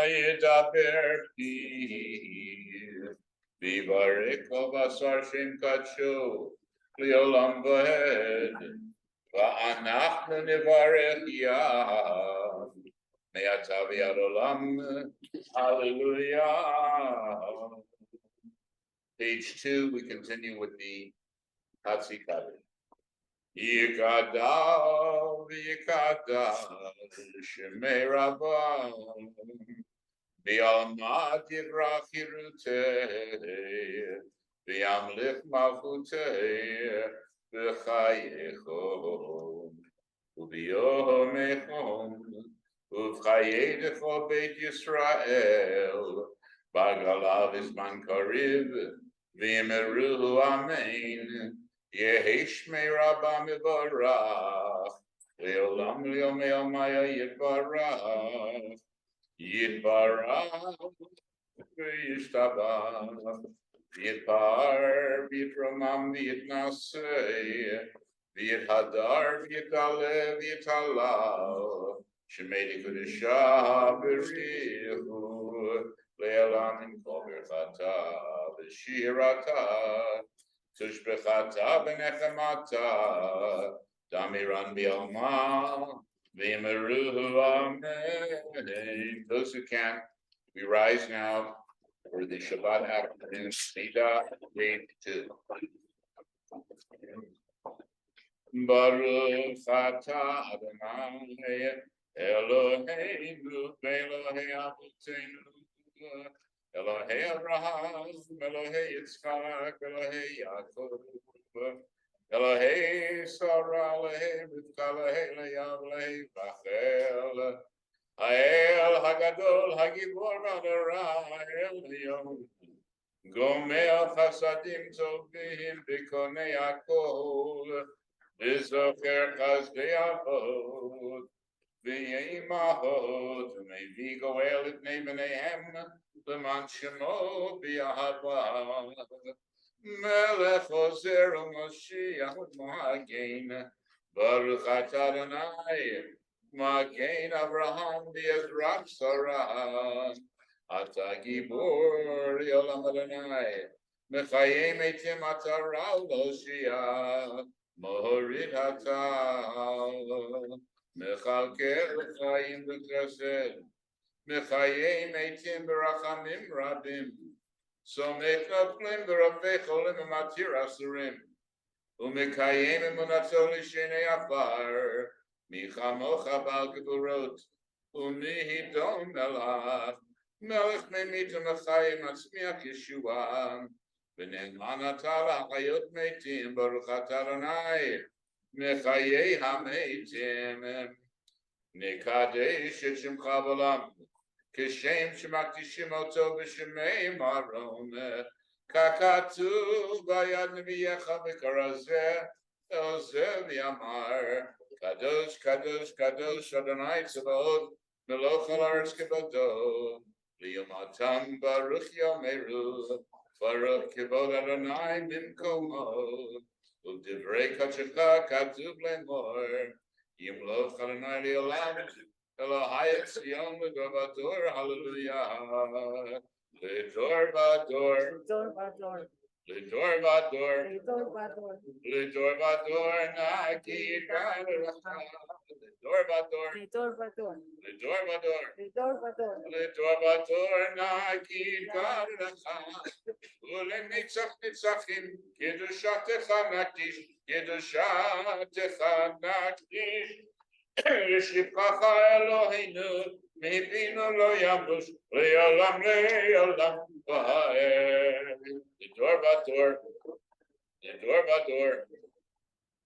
ידבר פיו, ויברך כל בשר שם קדשו, לעולם ועד, ואנחנו נברך יד, מעתה ועד עולם, hallelujah. Page 2, we continue with the Hatsikari. Yikadav, Yikadav, Shemei Rabban, Bi'almat Yivrach Yiruteh, Bi'amlich Malchuteh, B'chayechom, U'biyomechom, U'vchayedecho Beit Yisrael, Bagalav Isman Kariv, V'yimeruhu Amen, Yehishmei Rabba Mivarach, Leolam Leomei Amaya Yitbarach, Yitbarach, V'yishtabach, Yitbar, V'yitramam, V'yitnaseh, V'yithadar, V'yitale, V'yitalal, Shemei Kodesha B'rihu, Leolam Kol Birchata, V'shirata, Tushbechata benechemata, Damiran bi'alma, v'yimeruhu amen. Those who can, we rise now for the Shabbat afternoon Seder Day 2. Baruch atah Adonai Eloheinu v'Elohei Avotenu Elohei Abraham, Elohei Yitzchak, Elohei Yaakov, Elohei Sarah, Elohei Rivka, Elohei Leah, Elohei Rachel, Ha'el Hagadol, Hagibor Adorai, Elyon, Gomel Chasadim Tovim, B'konei Hakol, V'zocher Chazdei Avot, V'yimahot, U'mevi Goel et Bneihem, L'man Shemo B'Yahava, Melech Ozer u'Moshiach Magen, Baruch atah Adonai, Magen Avraham v'Yezrach Sarah, Atah Gibor Yolam Adonai, Mechayim Eitim atah Ra'u L'Oshiach, Mohorid atah, Mechalkel Chayim B'Chesed, Mechayim Eitim B'Rachamim Rabim, Somech Noflim B'Rafecholim U'Matir Asurim, U'Mekayim Emunato L'Shenei Afar, Michamocha Bal Geburot, U'Mihidon Melach, Melech Memit U'Mechayim Atzmiach Yeshua, V'Ne'eman atah L'Chayot Meitim, Baruch atah Adonai, Mechayei HaMeitim, Nekadesh et Shemcha B'Olam, Kishem Shemakdishim Oto B'Shemei Maron, Kakatu Bayad Neviyecha V'Karazeh, Elzeh V'Yamar, Kadosh, Kadosh, Kadosh, Adonai Tzvaot, Meloch Haaretz Kevado, Liyomatam Baruch Yomeru, Baruch Kevod Adonai Bimkomo, U'Divrei Kadshecha Katuv Lemor, Yimloch Adonai Li'olam, Elohai Tzion L'Dor hallelujah. L'Dor Vador, L'Dor Vador, L'Dor Vador, Naki Gadaracha, L'Dor Vador, L'Dor Vador, L'Dor Vador, Naki Gadaracha, U'Lenitzach Nitzachim, Kedushatecha Nakdish, Kedushatecha Nakdish, Yeshivchacha Eloheinu, Mehipinu lo yamush, Le'olam le'olam va'ed. L'Dor Vador, L'Dor Vador,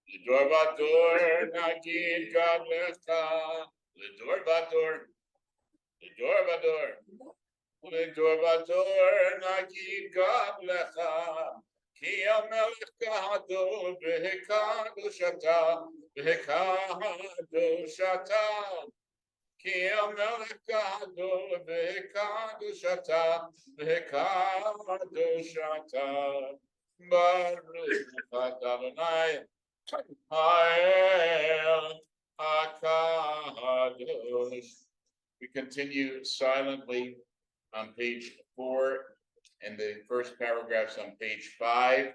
L'Dor Vador, Nagid Gad Lecha, L'Dor Vador, L'Dor Vador, L'Dor Vador, Nagid Gad Lecha, Ki HaMelech Gadol v'Kadoshata, v'Kadoshata, Ki HaMelech Gadol v'Kadoshata, v'Kadoshata, Baruch atah Adonai, Ha'el HaKadosh, We continue silently on page 4 and the first paragraphs on page 5,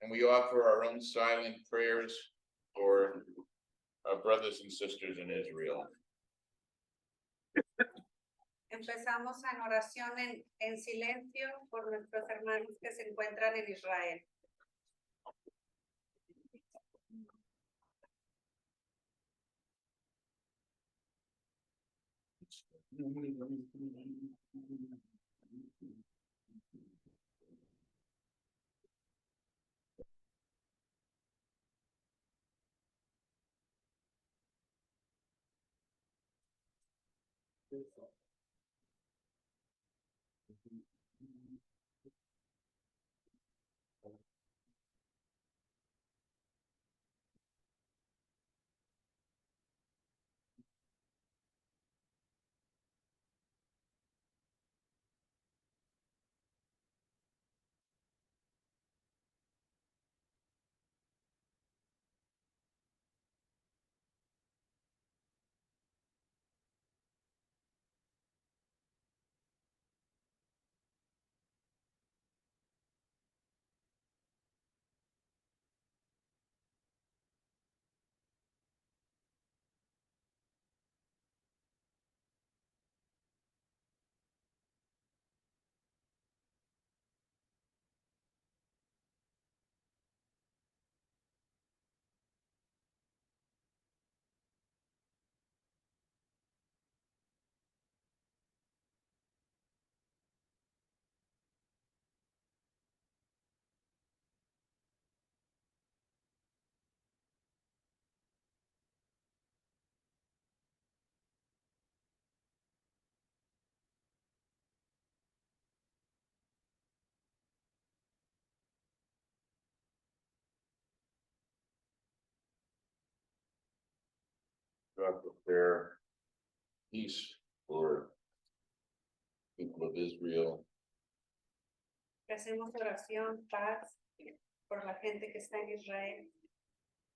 and we offer our own silent prayers for our brothers and sisters in Israel. Empezamos en oración en silencio por nuestros hermanos que se encuentran en Israel. God prepare peace for people of Israel. Hacemos oración, paz por la gente que está en Israel,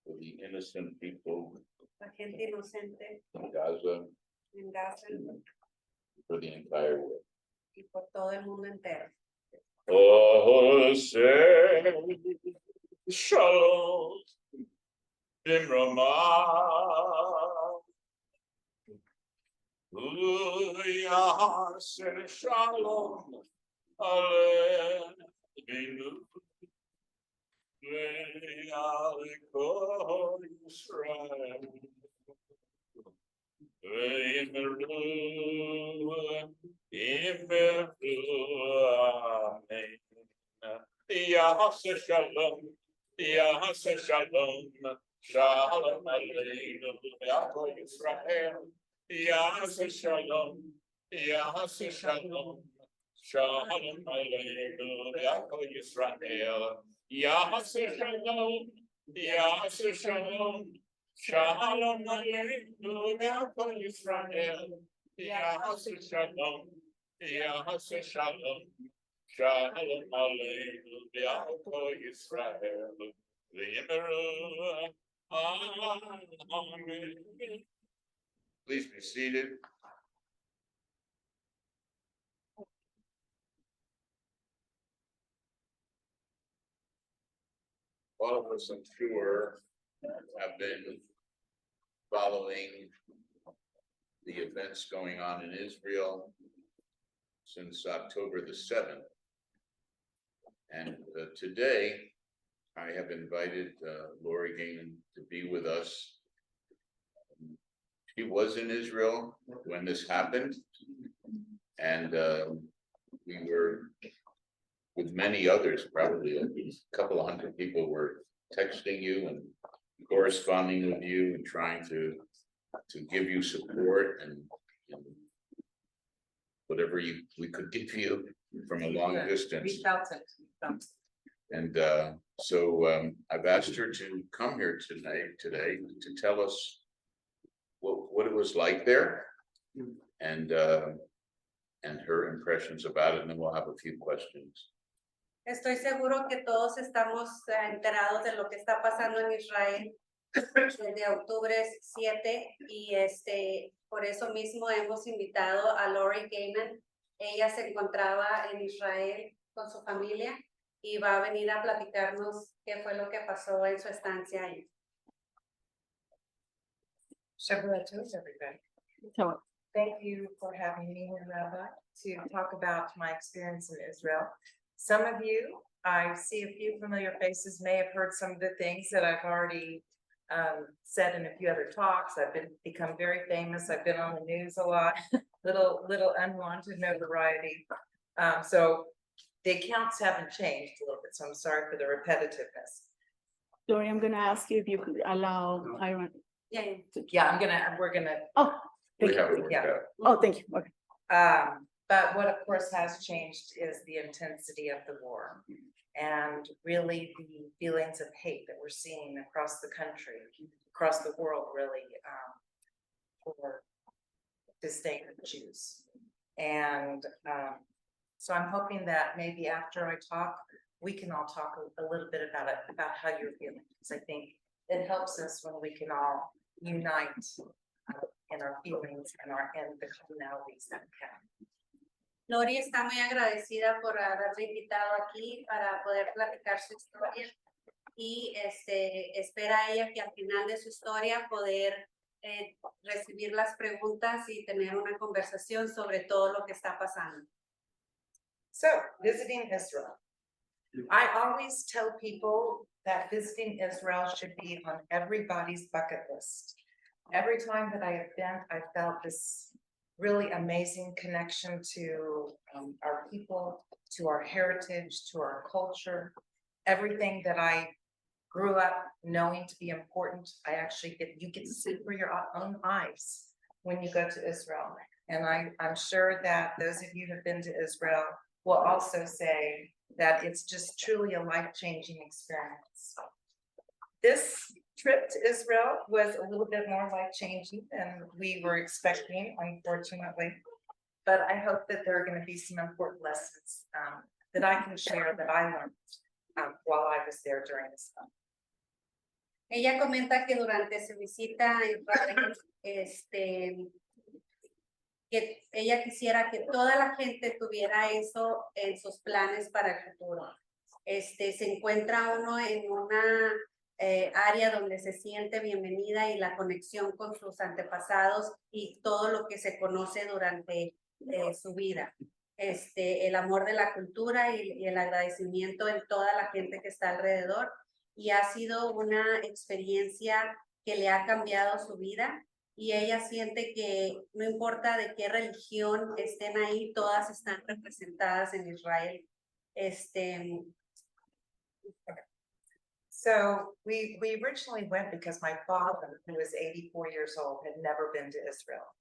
For the innocent people la gente inocente in Gaza, en Gaza for the entire world. y por todo el mundo entero. Oh, say shalom, Dimramah. Say shalom, Aleinu. Ve'aliko Yisrael. Ve'imru, amen. Yahaseh shalom, Yahaseh shalom, shalom aleinu, Yaakov Yisrael. Yahaseh shalom, Yahaseh shalom, shalom aleinu, Yaakov Yisrael. Yahaseh shalom, Yahaseh shalom, shalom aleinu, Yaakov Yisrael. Yahaseh shalom, Yahaseh shalom. Shalom aleinu, Yaakov Yisrael, v'yimeru, amen. Please be seated. All of us, I'm sure, have been following the events going on in Israel since October the 7th. And today, I have invited Lori Gaman to be with us. She was in Israel when this happened, and we were, with many others, probably a couple of hundred people were texting you and corresponding with you and trying to give you support and whatever we could give you from a long distance. And so I've asked her to come here today to tell us what it was like there and her impressions about it, and then we'll have a few questions. Estoy seguro que todos estamos enterados de lo que está pasando en Israel. desde octubre 7 y por eso mismo hemos invitado a Lori Gaman. Ella se encontraba en Israel con su familia y va a venir a platicarnos qué fue lo que pasó en su estancia ahí. Shabbat Tov, everybody. So, Thank you for having me here, Rabbi, to talk about my experience in Israel. Some of you, I see a few familiar faces, may have heard some of the things that I've already said in a few other talks. I've become very famous. I've been on the news a lot, little unwanted notoriety. So the accounts haven't changed a little bit, so I'm sorry for the repetitiveness. Lori, I'm gonna ask you if you could allow Iron. Yeah. Yeah, we're gonna, Oh, We thank have you. it worked Yeah. out. Oh, thank you. Okay. but what of course has changed is the intensity of the war. And really the feelings of hate that we're seeing across the country, across the world, really, for disdain of Jews. And so I'm hoping that maybe after I talk, we can all talk a little bit about it, about how you're feeling. Because I think it helps us when we can all unite in our feelings and the commonalities that we have. Lori está muy agradecida por haberme invitado aquí para poder platicar su historia y espera ella que al final de su historia poder recibir las preguntas y tener una conversación sobre todo lo que está pasando. So, visiting Israel. I always tell people that visiting Israel should be on everybody's bucket list. Every time that I have been, I felt this really amazing connection to our people, to our heritage, to our culture. Everything that I grew up knowing to be important, you get to see it for your own eyes when you go to Israel. And I'm sure that those of you who have been to Israel will also say that it's just truly a life-changing experience. This trip to Israel was a little bit more life-changing than we were expecting, unfortunately. But I hope that there are going to be some important lessons that I can share that I learned while I was there during this time. Ella comenta que durante su visita a Israel, que ella quisiera que toda la gente tuviera eso en sus planes para el futuro. Se encuentra uno en una área donde se siente bienvenida y la conexión con sus antepasados y todo lo que se conoce durante su vida. El amor de la cultura y el agradecimiento en toda la gente que está alrededor. Y ha sido una experiencia que le ha cambiado su vida. Y ella siente que no importa de qué religión estén ahí, todas están representadas en Israel. So we originally went because my father, who was 84 years old, had never been to Israel.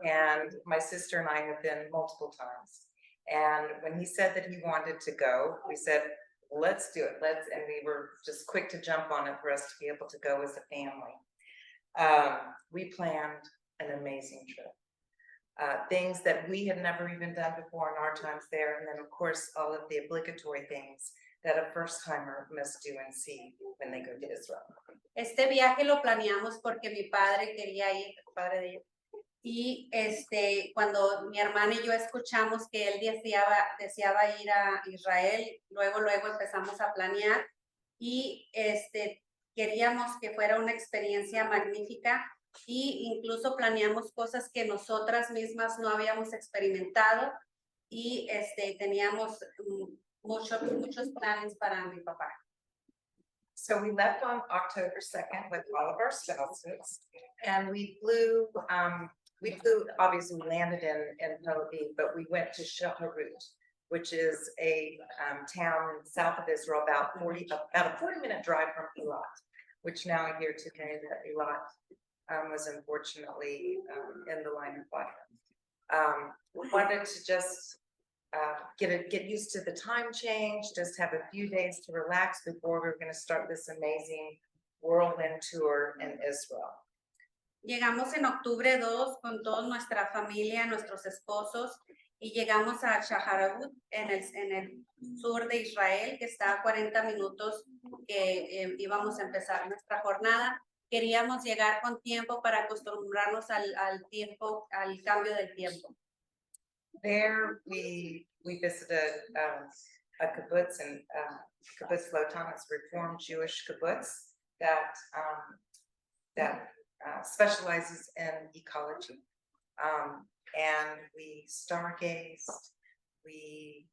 And my sister and I have been multiple times. And when he said that he wanted to go, we said, let's do it. And we were just quick to jump on it for us to be able to go as a family. We planned an amazing trip. Things that we had never even done before in our times there. And then of course, all of the obligatory things that a first-timer must do and see when they go to Israel. Este viaje lo planeamos porque mi padre quería ir, el padre de ella. Y cuando mi hermana y yo escuchamos que él deseaba ir a Israel, luego empezamos a planear y queríamos que fuera una experiencia magnífica y incluso planeamos cosas que nosotras mismas no habíamos experimentado y teníamos muchos planes para mi papá. So we left on October 2nd with all of our spouses, and we flew, obviously we landed in Tel Aviv, but we went to Shaharut, which is a town in south of Israel, about a 40-minute drive from Eilat, which now I hear today that Eilat was unfortunately in the line of fire. We wanted to just get used to the time change, just have a few days to relax before we were going to start this amazing whirlwind tour in Israel. Llegamos en octubre 2 con toda nuestra familia, nuestros esposos, y llegamos a Shaharut en el sur de Israel, que está a 40 minutos que íbamos a empezar nuestra jornada. queríamos llegar con tiempo para acostumbrarnos al tiempo, al cambio del tiempo. There we visited a kibbutz and kibbutz Lotan is Reformed Jewish kibbutz that specializes in ecology. And we stargazed, we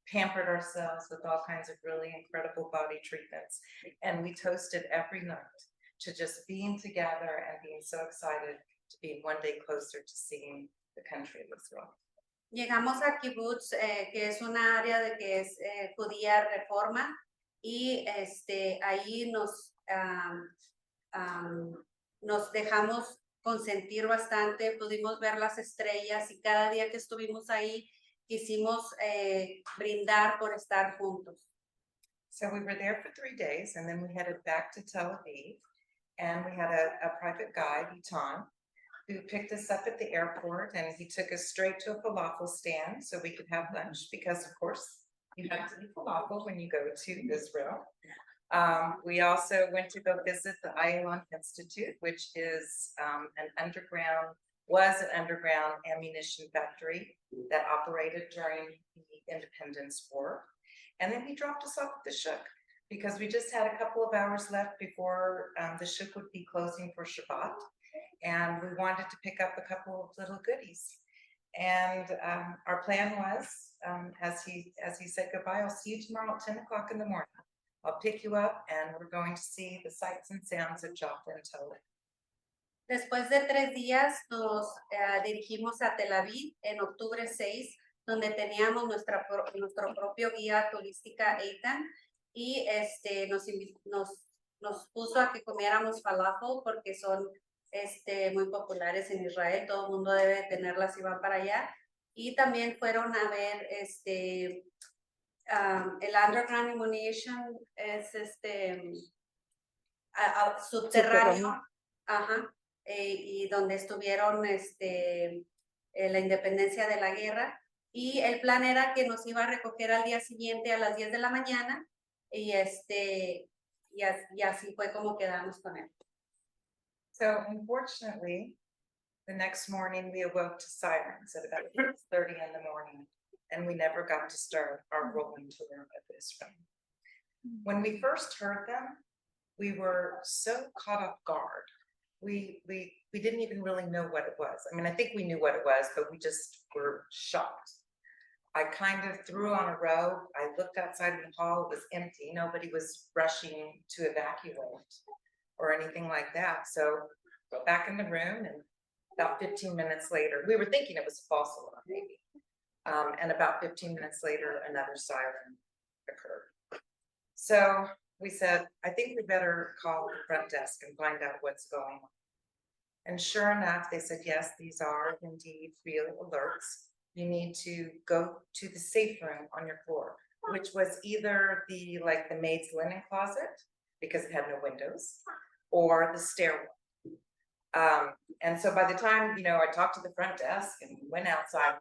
pampered ourselves with all kinds of really incredible body treatments. And we toasted every night to just being together and being so excited to be one day closer to seeing the country of Israel. Llegamos a Kibbutz, que es una área de que es judía reforma, y ahí nos dejamos consentir bastante, pudimos ver las estrellas y cada día que estuvimos ahí quisimos brindar por estar juntos. So we were there for 3 days and then we headed back to Tel Aviv, and we had a private guide, Itan, who picked us up at the airport, and he took us straight to a falafel stand so we could have lunch, because of course you have to eat falafel when you go to Israel. We also went to go visit the Ayalon Institute, which is an underground ammunition factory that operated during the Independence War. And then he dropped us off at the Shuk, because we just had a couple of hours left before the Shuk would be closing for Shabbat. And we wanted to pick up a couple of little goodies. And our plan was, as he said goodbye, I'll see you tomorrow at 10 o'clock in the morning. I'll pick you up and we're going to see the sights and sounds of Jaffa and Tel Aviv. Después de 3 días nos dirigimos a Tel Aviv en octubre 6, donde teníamos nuestro propio guía turística Eitan, y nos puso a que comiéramos falafel porque son muy populares en Israel, todo el mundo debe tenerlas si van para allá, y también fueron a ver el underground ammunition, es subterráneo, ajá, y donde estuvieron la independencia de la guerra, y el plan era que nos iba a recoger al día siguiente a las 10 de la mañana, y así fue como quedamos con él. So unfortunately, the next morning we awoke to sirens at about 6:30 in the morning, and we never got to start our rolling tour of Israel. When we first heard them, we were so caught off guard. We didn't even really know what it was. I mean, I think we knew what it was, but we just were shocked. I kind of threw on a robe. I looked outside in the hall, it was empty. Nobody was rushing to evacuate or anything like that. So go back in the room, and about 15 minutes later, we were thinking it was a false alarm maybe. And about 15 minutes later, another siren occurred. So we said, I think we better call the front desk and find out what's going on. And sure enough, they said, yes, these are indeed real alerts. You need to go to the safe room on your floor, which was either the maid's linen closet, because it had no windows, or the stairwell. And so by the time, I talked to the front desk and went outside,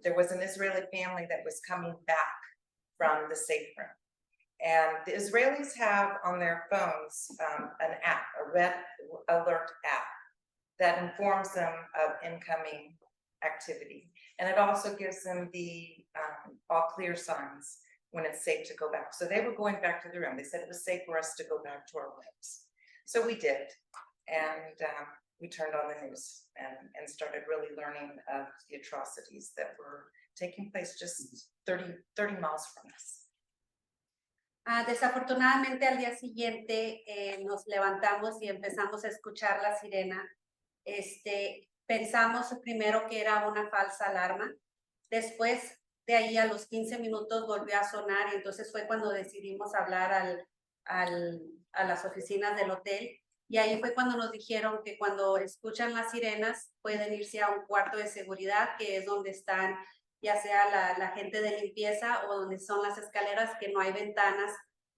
there was an Israeli family that was coming back from the safe room. And the Israelis have on their phones an app, a red alert app, that informs them of incoming activity. And it also gives them the all clear signs when it's safe to go back. So they were going back to the room. They said it was safe for us to go back to our rooms. So we did. And we turned on the news and started really learning of the atrocities that were taking place just 30 miles from us. Desafortunadamente al día siguiente nos levantamos y empezamos a escuchar la sirena. Pensamos primero que era una falsa alarma. Después de ahí a los 15 minutos volvió a sonar, y entonces fue cuando decidimos hablar a las oficinas del hotel. Y ahí fue cuando nos dijeron que cuando escuchan las sirenas pueden irse a un cuarto de seguridad, que es donde están ya sea la gente de limpieza o donde son las escaleras, que no hay ventanas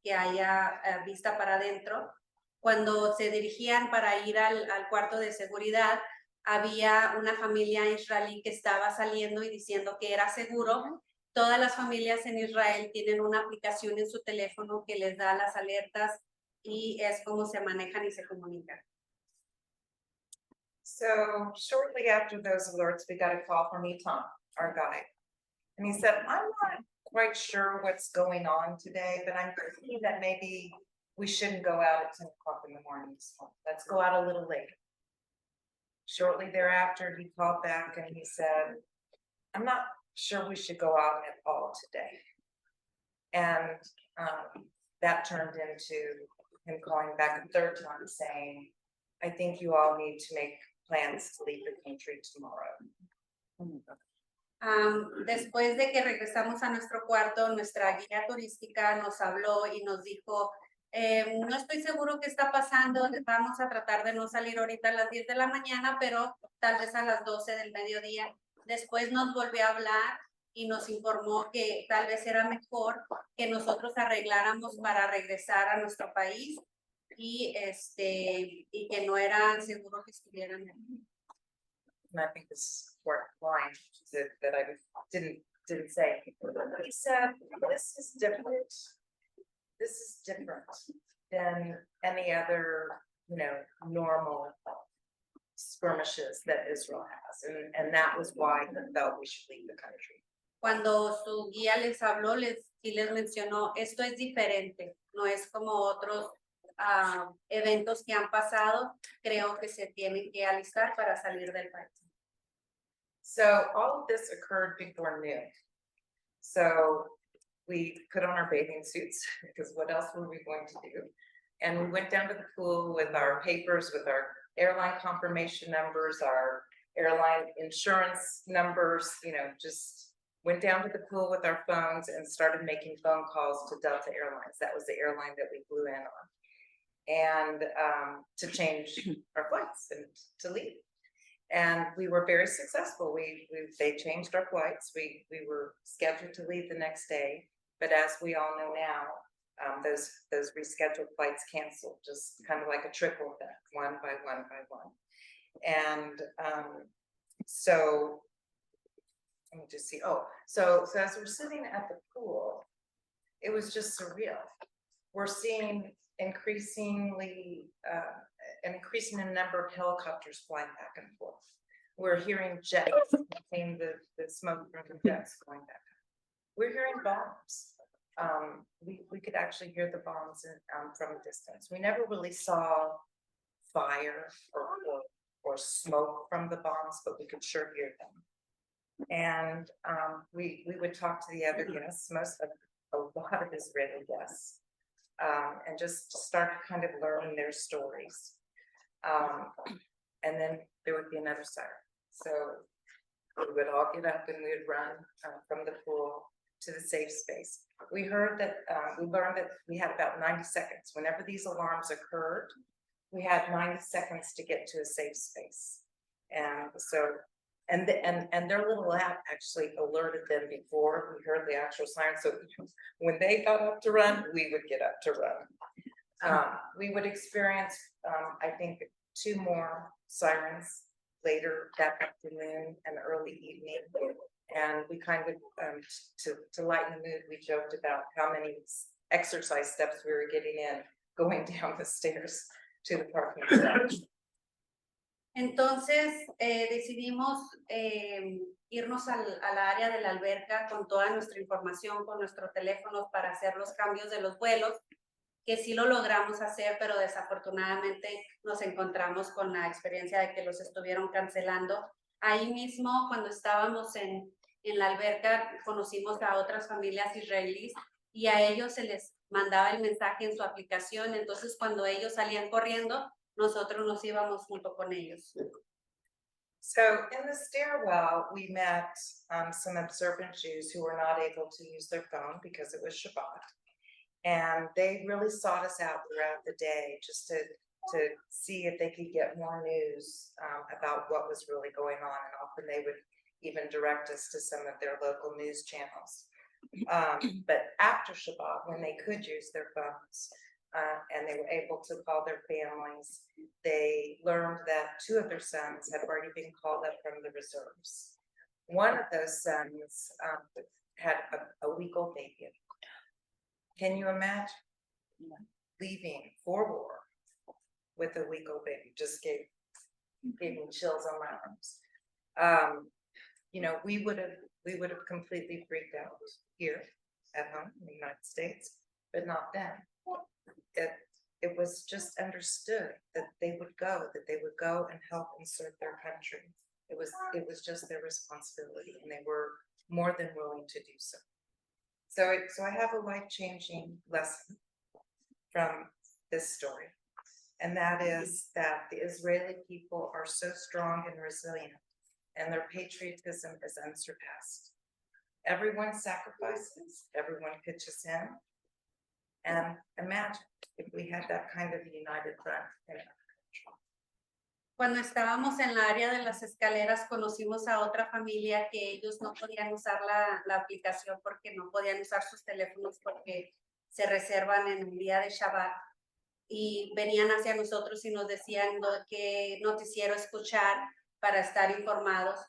que haya vista para adentro. Cuando se dirigían para ir al cuarto de seguridad, había una familia israelí que estaba saliendo y diciendo que era seguro. Todas las familias en Israel tienen una aplicación en su teléfono que les da las alertas, y es como se manejan y se comunican. So shortly after those alerts, we got a call from Eton, our guide. And he said, I'm not quite sure what's going on today, but I'm thinking that maybe we shouldn't go out at 10 o'clock in the morning. So let's go out a little later. Shortly thereafter, he called back and he said, I'm not sure we should go out at all today. And that turned into him calling back a third time saying, I think you all need to make plans to leave the country tomorrow. Después de que regresamos a nuestro cuarto, nuestra guía turística nos habló y nos dijo, no estoy seguro qué está pasando, vamos a tratar de no salir ahorita a las 10 de la mañana, pero tal vez a las 12 del mediodía. Después nos volvió a hablar y nos informó que tal vez era mejor que nosotros arregláramos para regresar a nuestro país y que no era seguro que estuvieran aquí. And I think this fourth line that I didn't say. He said, this is different. This is different than any other, normal skirmishes that Israel has. And that was why he felt we should leave the country. Cuando su guía les habló, sí les mencionó, esto es diferente, no es como otros eventos que han pasado, creo que se tienen que alistar para salir del país. So all of this occurred before noon. So we put on our bathing suits because what else were we going to do? And we went down to the pool with our papers, with our airline confirmation numbers, our airline insurance numbers, just went down to the pool with our phones and started making phone calls to Delta Airlines. That was the airline that we flew in on. And to change our flights and to leave. And we were very successful. They changed our flights. We were scheduled to leave the next day, but as we all know now, those rescheduled flights canceled, just kind of like a trickle effect, one by one by one. And so let me just see. Oh, so as we're sitting at the pool, it was just surreal. We're seeing an increasing number of helicopters flying back and forth. We're hearing jets, seeing the smoke from the jets going back. We're hearing bombs. We could actually hear the bombs from a distance. We never really saw fire or smoke from the bombs, but we could sure hear them. And we would talk to the other guests, a lot of Israeli guests. And just started kind of learning their stories. And then there would be another siren. So we would all get up and we would run from the pool to the safe space. We learned that we had about 90 seconds. Whenever these alarms occurred, we had 90 seconds to get to a safe space. And so, and their little app actually alerted them before we heard the actual siren. So when they got up to run, we would get up to run. We would experience, I think, 2 more sirens later that afternoon and early evening. And we kind of, to lighten the mood, we joked about how many exercise steps we were getting in going down the stairs to the parking lot. Entonces decidimos irnos al área de la alberca con toda nuestra información, con nuestros teléfonos para hacer los cambios de los vuelos, que sí lo logramos hacer, pero desafortunadamente nos encontramos con la experiencia de que los estuvieron cancelando. Ahí mismo, cuando estábamos en la alberca, conocimos a otras familias israelíes y a ellos se les mandaba el mensaje en su aplicación, entonces cuando ellos salían corriendo, nosotros nos íbamos junto con ellos. So in the stairwell, we met some observant Jews who were not able to use their phone because it was Shabbat. And they really sought us out throughout the day just to see if they could get more news about what was really going on. And often they would even direct us to some of their local news channels. But after Shabbat, when they could use their phones, and they were able to call their families, they learned that 2 of their sons had already been called up from the reserves. One of those sons had a week-old baby. Can you imagine leaving for war with a week-old baby? Just gave gave me chills on my arms. You know, we would have completely freaked out here at home in the United States, but not then. It was just understood that they would go and help and serve their country. It was just their responsibility, and they were more than willing to do so. So I have a life-changing lesson from this story, and that is that the Israeli people are so strong and resilient, and their patriotism is unsurpassed. Everyone sacrifices, everyone pitches in, and imagine if we had that kind of united front in our country. Cuando estábamos en la área de las escaleras, conocimos a otra familia que ellos no podían usar la aplicación porque no podían usar sus teléfonos porque se reservan en el día de Shabbat. Y venían hacia nosotros y nos decían qué noticiero escuchar para estar informados.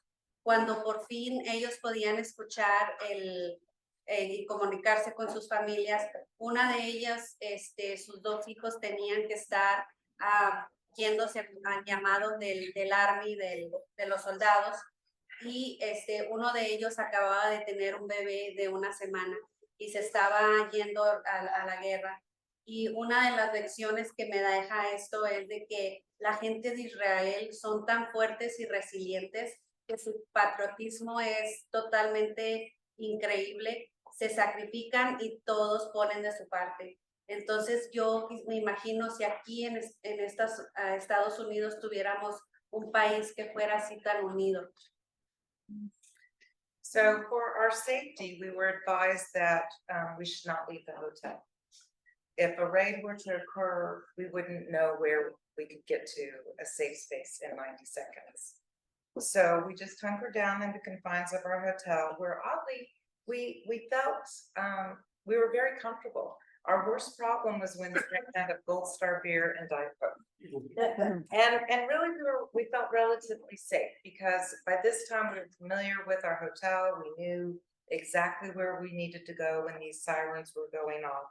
Cuando por fin ellos podían escuchar y comunicarse con sus familias, una de ellas, sus dos hijos tenían que estar yéndose al llamado del Army, de los soldados, y uno de ellos acababa de tener un bebé de 1 semana y se estaba yendo a la guerra. Y una de las lecciones que me deja esto es de que la gente de Israel son tan fuertes y resilientes que su patriotismo es totalmente increíble, se sacrifican y todos ponen de su parte. Entonces yo me imagino si aquí en Estados Unidos tuviéramos un país que fuera así tan unido. So for our safety, we were advised that we should not leave the hotel. If a raid were to occur, we wouldn't know where we could get to a safe space in 90 seconds. So we just hunkered down in the confines of our hotel, where oddly, we felt we were very comfortable. Our worst problem was when they ran out of Gold Star beer and Diet Coke. And really we felt relatively safe because by this time we were familiar with our hotel. We knew exactly where we needed to go when these sirens were going off.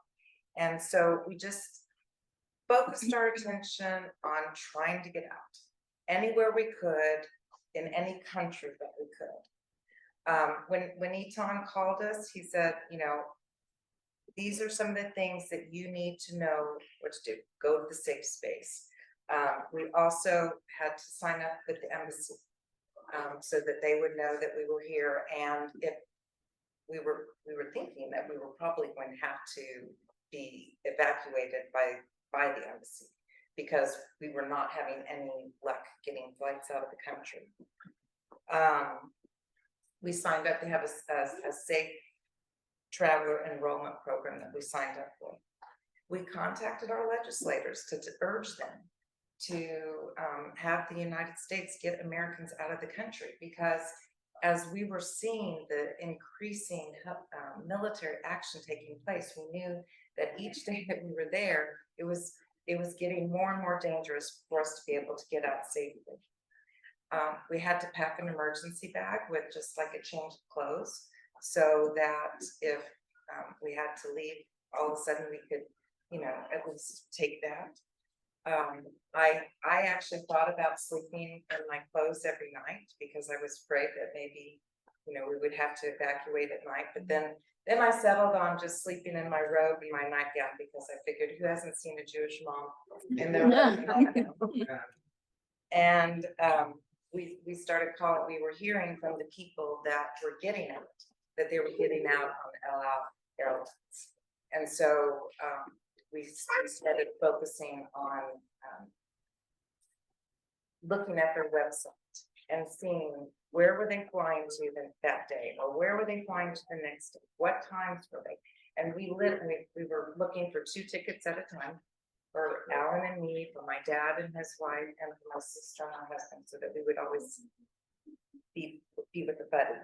And so we just focused our attention on trying to get out anywhere we could in any country that we could. When Eton called us, he said, you know, these are some of the things that you need to know what to do. Go to the safe space. We also had to sign up with the embassy so that they would know that we were here. And if we were thinking that we were probably going to have to be evacuated by the embassy because we were not having any luck getting flights out of the country. We signed up to have a safe traveler enrollment program that we signed up for. We contacted our legislators to urge them to have the United States get Americans out of the country, because as we were seeing the increasing military action taking place, we knew that each day that we were there, it was getting more and more dangerous for us to be able to get out safely. We had to pack an emergency bag with just like a change of clothes, so that if we had to leave, all of a sudden we could, you know, at least take that. I actually thought about sleeping in my clothes every night because I was afraid that maybe, you know, we would have to evacuate at night. But then I settled on just sleeping in my robe and my nightgown because I figured, who hasn't seen a Jewish mom in their nightgown? And we started calling. We were hearing from the people that were getting out, that they were getting out on El Al Airlines, and so we started focusing on looking at their website and seeing where were they flying to that day, or where were they flying to the next day, what times were they, and we were looking for 2 tickets at a time for Alan and me, for my dad and his wife, and for my sister and her husband, so that we would always be with the buddy.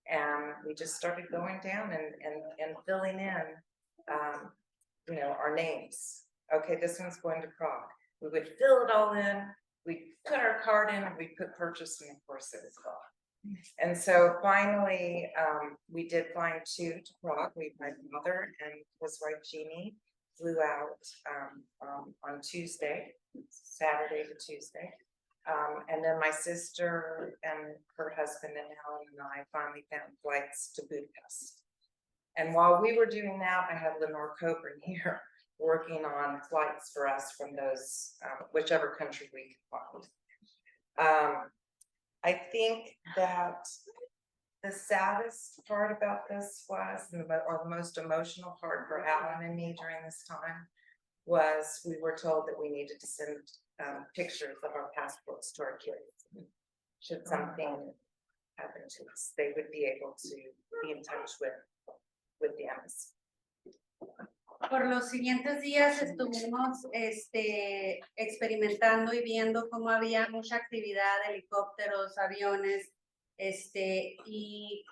And we just started going down and filling in, you know, our names. Okay, this one's going to Prague. We would fill it all in. We put our card in, and we put purchase, and of course it was gone. And so finally, we did find 2 to Prague. My mother and his wife Jeannie flew out on Tuesday, Saturday to Tuesday. And then my sister and her husband and Helen and I finally found flights to Budapest. And while we were doing that, I had Lenore Coburn here working on flights for us from those, whichever country we could find. I think that the saddest part about this was, or the most emotional part for Alan and me during this time, was we were told that we needed to send pictures of our passports to our kids. Should something happen to us, they would be able to be in touch with the embassy. Por los siguientes días estuvimos experimentando y viendo cómo había mucha actividad, helicópteros, aviones, y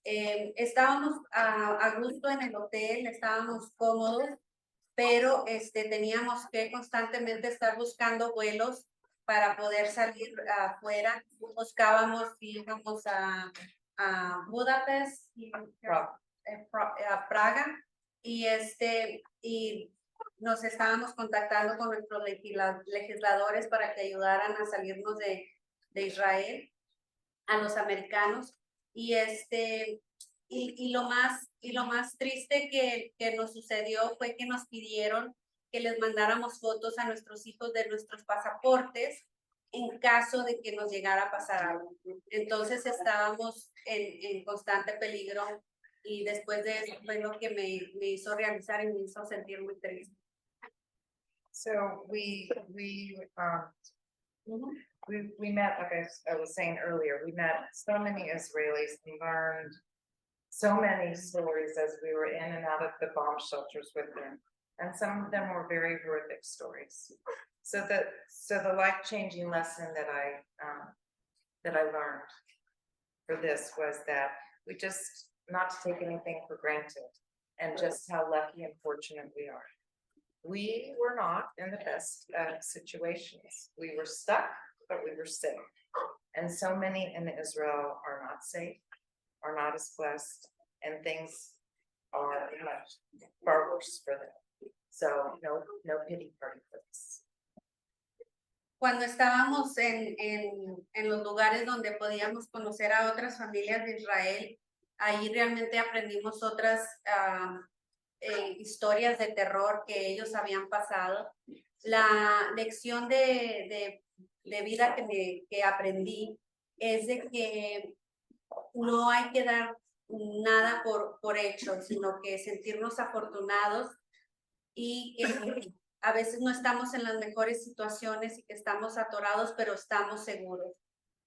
estábamos a gusto en el hotel, estábamos cómodos, pero teníamos que constantemente estar buscando vuelos para poder salir afuera. Buscábamos si íbamos a Budapest, y a Praga, y nos estábamos contactando con nuestros legisladores para que ayudaran a salirnos de Israel a los americanos, y lo más triste que nos sucedió fue que nos pidieron que les mandáramos fotos a nuestros hijos de nuestros pasaportes en caso de que nos llegara a pasar algo. Entonces estábamos en constante peligro, y después de eso fue lo que me hizo realizar y me hizo sentir muy triste. So we met, like I was saying earlier, we met so many Israelis and learned so many stories as we were in and out of the bomb shelters with them. And some of them were very horrific stories. So the life-changing lesson that I learned for this was that we just not to take anything for granted, and just how lucky and fortunate we are. We were not in the best situations. We were stuck, but we were safe. And so many in Israel are not safe, are not as blessed, and things are much far worse for them. So no pity party for this. Cuando estábamos en los lugares donde podíamos conocer a otras familias de Israel, ahí realmente aprendimos otras historias de terror que ellos habían pasado. La lección de vida que aprendí es de que no hay que dar nada por hecho, sino que sentirnos afortunados, y que a veces no estamos en las mejores situaciones y que estamos atorados, pero estamos seguros.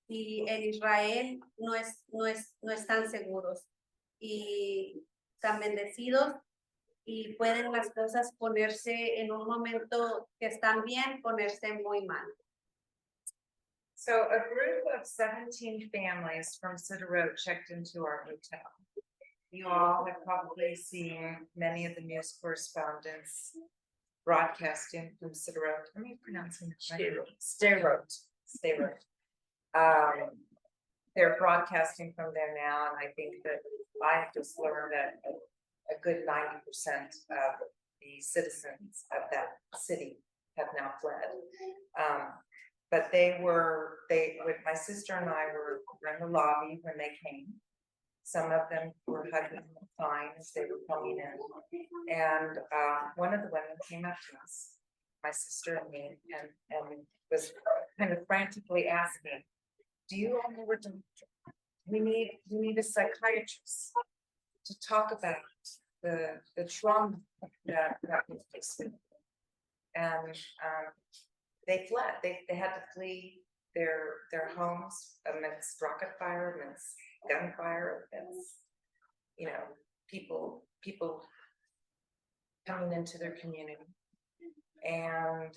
Y en Israel no están seguros y tan bendecidos, y pueden las cosas ponerse en un momento que están bien, ponerse muy mal. So a group of 17 families from Synagogue checked into our hotel. You all have probably seen many of the news correspondents broadcasting from Synagogue. How are you pronouncing it? Sderot. They're broadcasting from there now, and I think that I just learned that a good 90% of the citizens of that city have now fled. But my sister and I were in the lobby when they came. Some of them were hugging the sign as they were coming in. And one of the women came up to us, my sister and me, and was kind of frantically asking, do you all know what we need a psychiatrist to talk about the trauma that was facing. And they fled. They had to flee their homes amidst rocket fire, amidst gunfire, amidst people coming into their community, and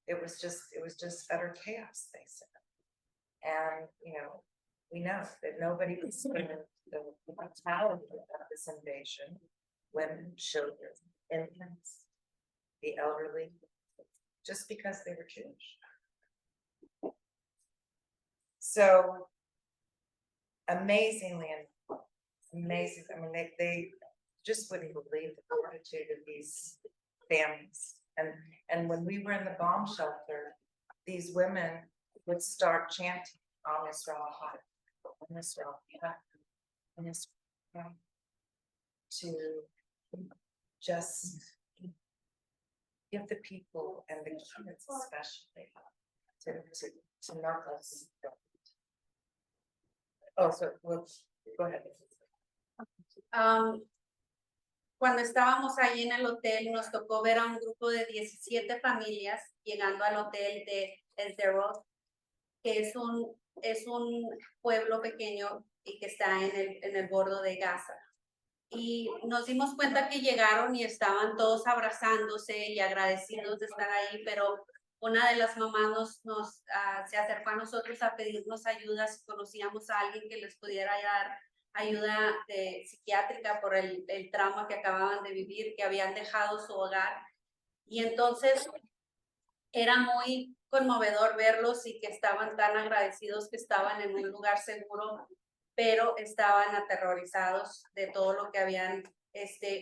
it was just utter chaos, they said. And we know that nobody was spared the brutality of this invasion: women, children, infants, the elderly, just because they were Jewish. So amazing. I mean, they just wouldn't believe the fortitude of these families. And when we were in the bomb shelter, these women would start chanting on Israel High, on Israel High, on Israel High, to just give the people and the kids especially to know us. Oh, so we'll go ahead. Cuando estábamos ahí en el hotel, nos tocó ver a un grupo de 17 familias llegando al hotel de Sderot, que es un pueblo pequeño y que está en el borde de Gaza. Y nos dimos cuenta que llegaron y estaban todos abrazándose y agradecidos de estar ahí, pero una de las mamás se acercó a nosotros a pedirnos ayuda si conocíamos a alguien que les pudiera dar ayuda psiquiátrica por el trauma que acababan de vivir, que habían dejado su hogar. Y entonces era muy conmovedor verlos y que estaban tan agradecidos que estaban en un lugar seguro, pero estaban aterrorizados de todo lo que habían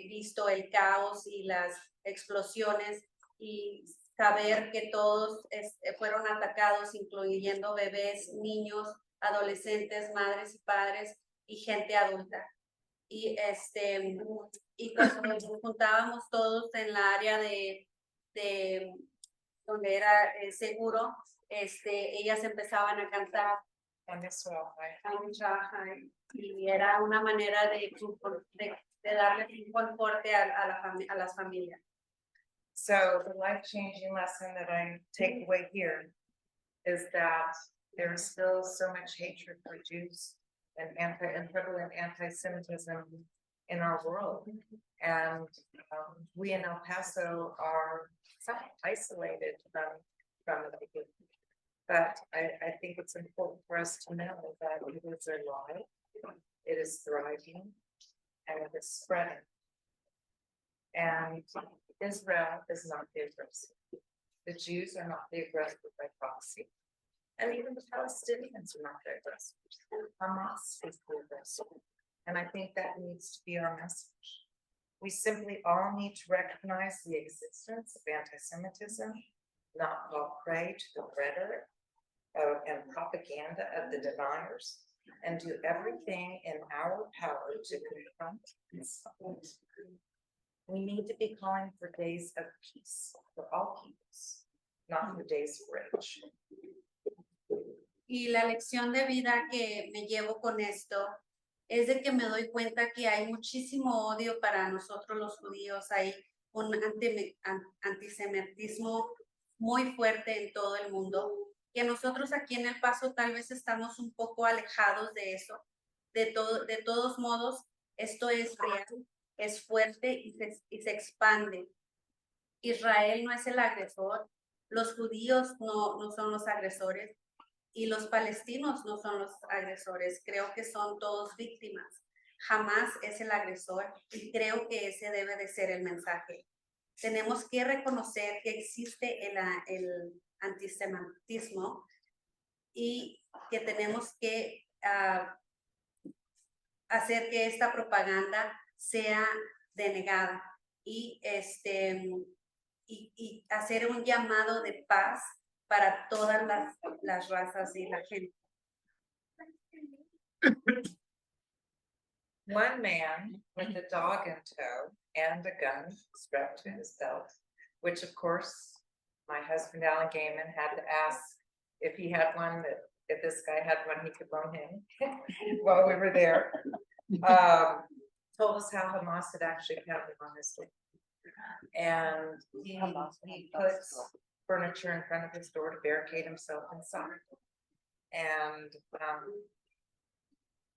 visto, el caos y las explosiones, y saber que todos fueron atacados, incluyendo bebés, niños, adolescentes, madres y padres y gente adulta. Y cuando nos juntábamos todos en la área de donde era seguro, ellas empezaban a cantar On Israel High. y era una manera de darle un conforte a las familias. So the life-changing lesson that I take away here is that there is still so much hatred for Jews and prevalent anti-Semitism in our world. And we in El Paso are somewhat isolated from it. But I think it's important for us to know that it is alive, it is thriving, and it is spreading. And Israel is not the aggressor. The Jews are not the aggressor by proxy. And even the Palestinians are not the aggressors. Hamas is the aggressor. And I think that needs to be our message. We simply all need to recognize the existence of anti-Semitism, not fall prey to the rhetoric and propaganda of the deniers, and do everything in our power to confront this. We need to be calling for days of peace for all peoples, not for days of rage. Y la lección de vida que me llevo con esto es de que me doy cuenta que hay muchísimo odio para nosotros los judíos, hay un antisemitismo muy fuerte en todo el mundo, que nosotros aquí en El Paso tal vez estamos un poco alejados de eso. De todos modos, esto es real, es fuerte y se expande. Israel no es el agresor, los judíos no son los agresores y los palestinos no son los agresores. Creo que son todos víctimas. Jamás es el agresor y creo que ese debe de ser el mensaje. Tenemos que reconocer que existe el antisemitismo y que tenemos que hacer que esta propaganda sea denegada y hacer un llamado de paz para todas las razas y la gente. One man with a dog in tow and a gun strapped to his belt, which of course my husband Alan Gaman had to ask if he had one, that if this guy had one he could loan him while we were there. Told us how Hamas had actually pounded on his door. And he puts furniture in front of his door to barricade himself inside. And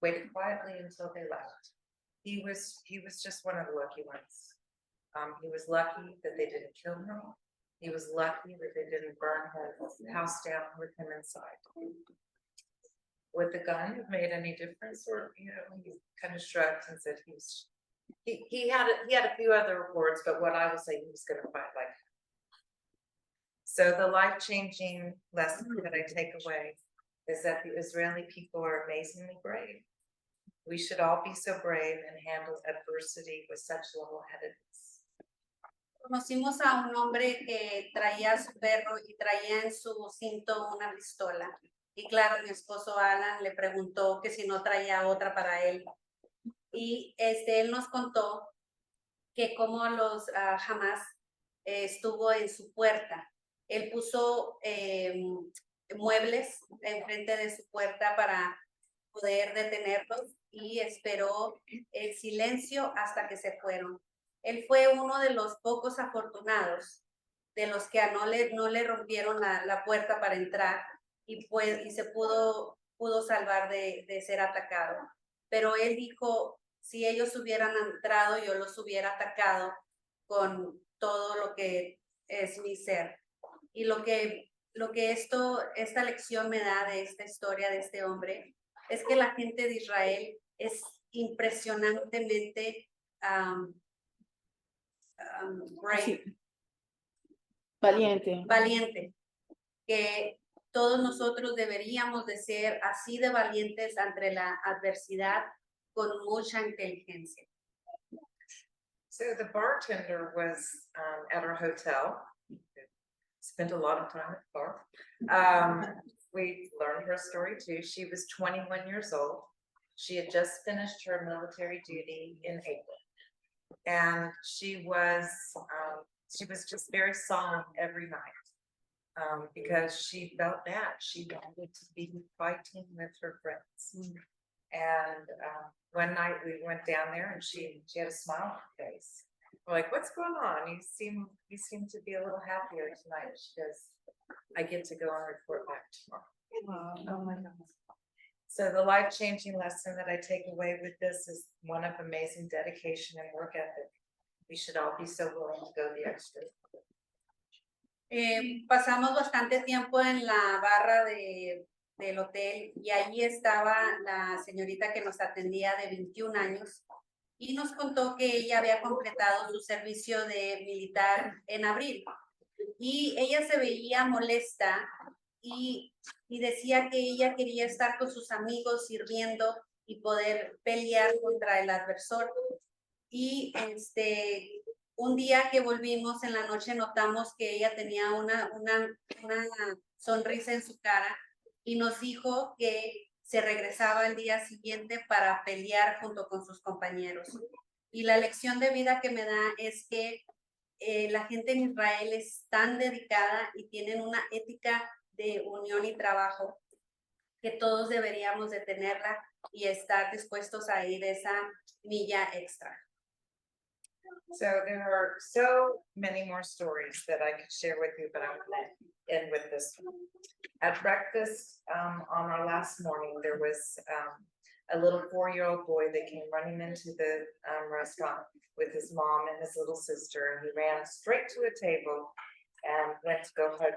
waited quietly until they left. He was just one of the lucky ones. He was lucky that they didn't kill him. He was lucky that they didn't burn his house down with him inside. Would the gun have made any difference? Or, you know, he kind of shrugged and said he had a few other words, but what I will say, he was going to fight like him. So the life-changing lesson that I take away is that the Israeli people are amazingly brave. We should all be so brave and handle adversity with such level-headedness. Conocimos a un hombre que traía a su perro y traía en su cinto una pistola. Y claro, mi esposo Alan le preguntó que si no traía otra para él. Y él nos contó que como los Hamas estuvo en su puerta. Él puso muebles enfrente de su puerta para poder detenerlos y esperó el silencio hasta que se fueron. Él fue uno de los pocos afortunados de los que no le rompieron la puerta para entrar y se pudo salvar de ser atacado. Pero él dijo, si ellos hubieran entrado, yo los hubiera atacado con todo lo que es mi ser. Y lo que esta lección me da de esta historia de este hombre es que la gente de Israel es impresionantemente brave, Sí. Valiente. valiente, que todos nosotros deberíamos de ser así de valientes ante la adversidad con mucha inteligencia. So the bartender was at our hotel. Spent a lot of time at the bar. We learned her story too. She was 21 years old. She had just finished her military duty in April. And she was just very solemn every night because she felt bad. She wanted to be fighting with her friends. And one night we went down there and she had a smile on her face. We're like, what's going on? You seem to be a little happier tonight. She goes, I get to go and report back tomorrow. Wow. Oh my goodness. So the life-changing lesson that I take away with this is one of amazing dedication and work ethic. We should all be so willing to go the extra. Pasamos bastante tiempo en la barra del hotel y allí estaba la señorita que nos atendía de 21 años y nos contó que ella había completado su servicio de militar en abril y ella se veía molesta y decía que ella quería estar con sus amigos sirviendo y poder pelear contra el adversor. Y un día que volvimos en la noche notamos que ella tenía una sonrisa en su cara y nos dijo que se regresaba el día siguiente para pelear junto con sus compañeros. Y la lección de vida que me da es que la gente en Israel es tan dedicada y tienen una ética de unión y trabajo que todos deberíamos de tenerla y estar dispuestos a ir esa milla extra. So there are so many more stories that I could share with you, but I'm going to end with this one. At breakfast on our last morning, there was a little 4-year-old boy that came running into the restaurant with his mom and his little sister, and he ran straight to a table and went to go hug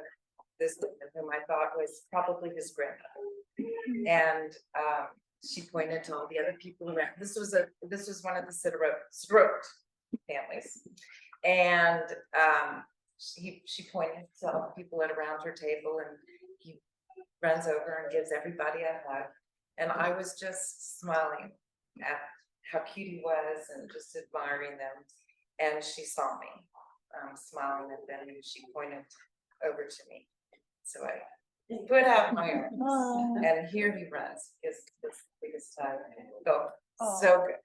this woman, whom I thought was probably his grandmother. And she pointed to all the other people around. This was one of the Sderot families, and she pointed to all the people around her table, and he runs over and gives everybody a hug. And I was just smiling at how cute he was and just admiring them. And she saw me smiling at them, and she pointed over to me. So I put out my arms, and here he runs, his biggest time. So good.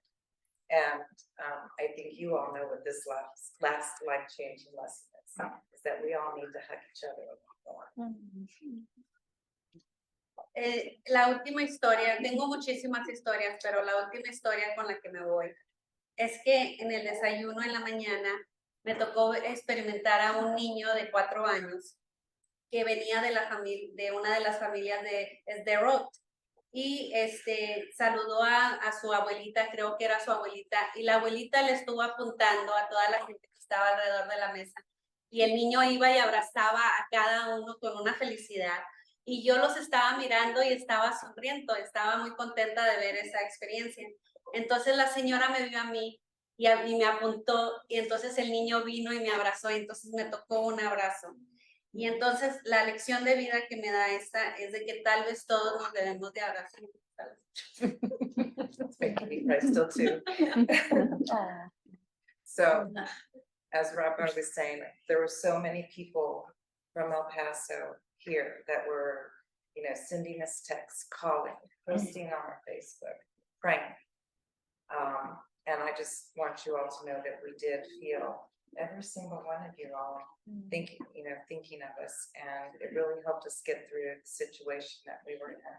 And I think you all know what this last life-changing lesson is that we all need to hug each other a lot more. La última historia, tengo muchísimas historias, pero la última historia con la que me voy es que en el desayuno en la mañana me tocó experimentar a un niño de 4 años que venía de una de las familias de Sderot y saludó a su abuelita, creo que era su abuelita, y la abuelita le estuvo apuntando a toda la gente que estaba alrededor de la mesa y el niño iba y abrazaba a cada uno con una felicidad. Y yo los estaba mirando y estaba sonriendo, estaba muy contenta de ver esa experiencia. Entonces la señora me vio a mí y me apuntó, y entonces el niño vino y me abrazó, y entonces me tocó un abrazo. Y entonces la lección de vida que me da esta es de que tal vez todos nos debemos de abrazar. It's making me cry still too. So as Rabbi was saying, there were so many people from El Paso here that were, sending us texts, calling, posting on our Facebook, praying. And I just want you all to know that we did feel every single one of you all thinking of us, and it really helped us get through the situation that we were in.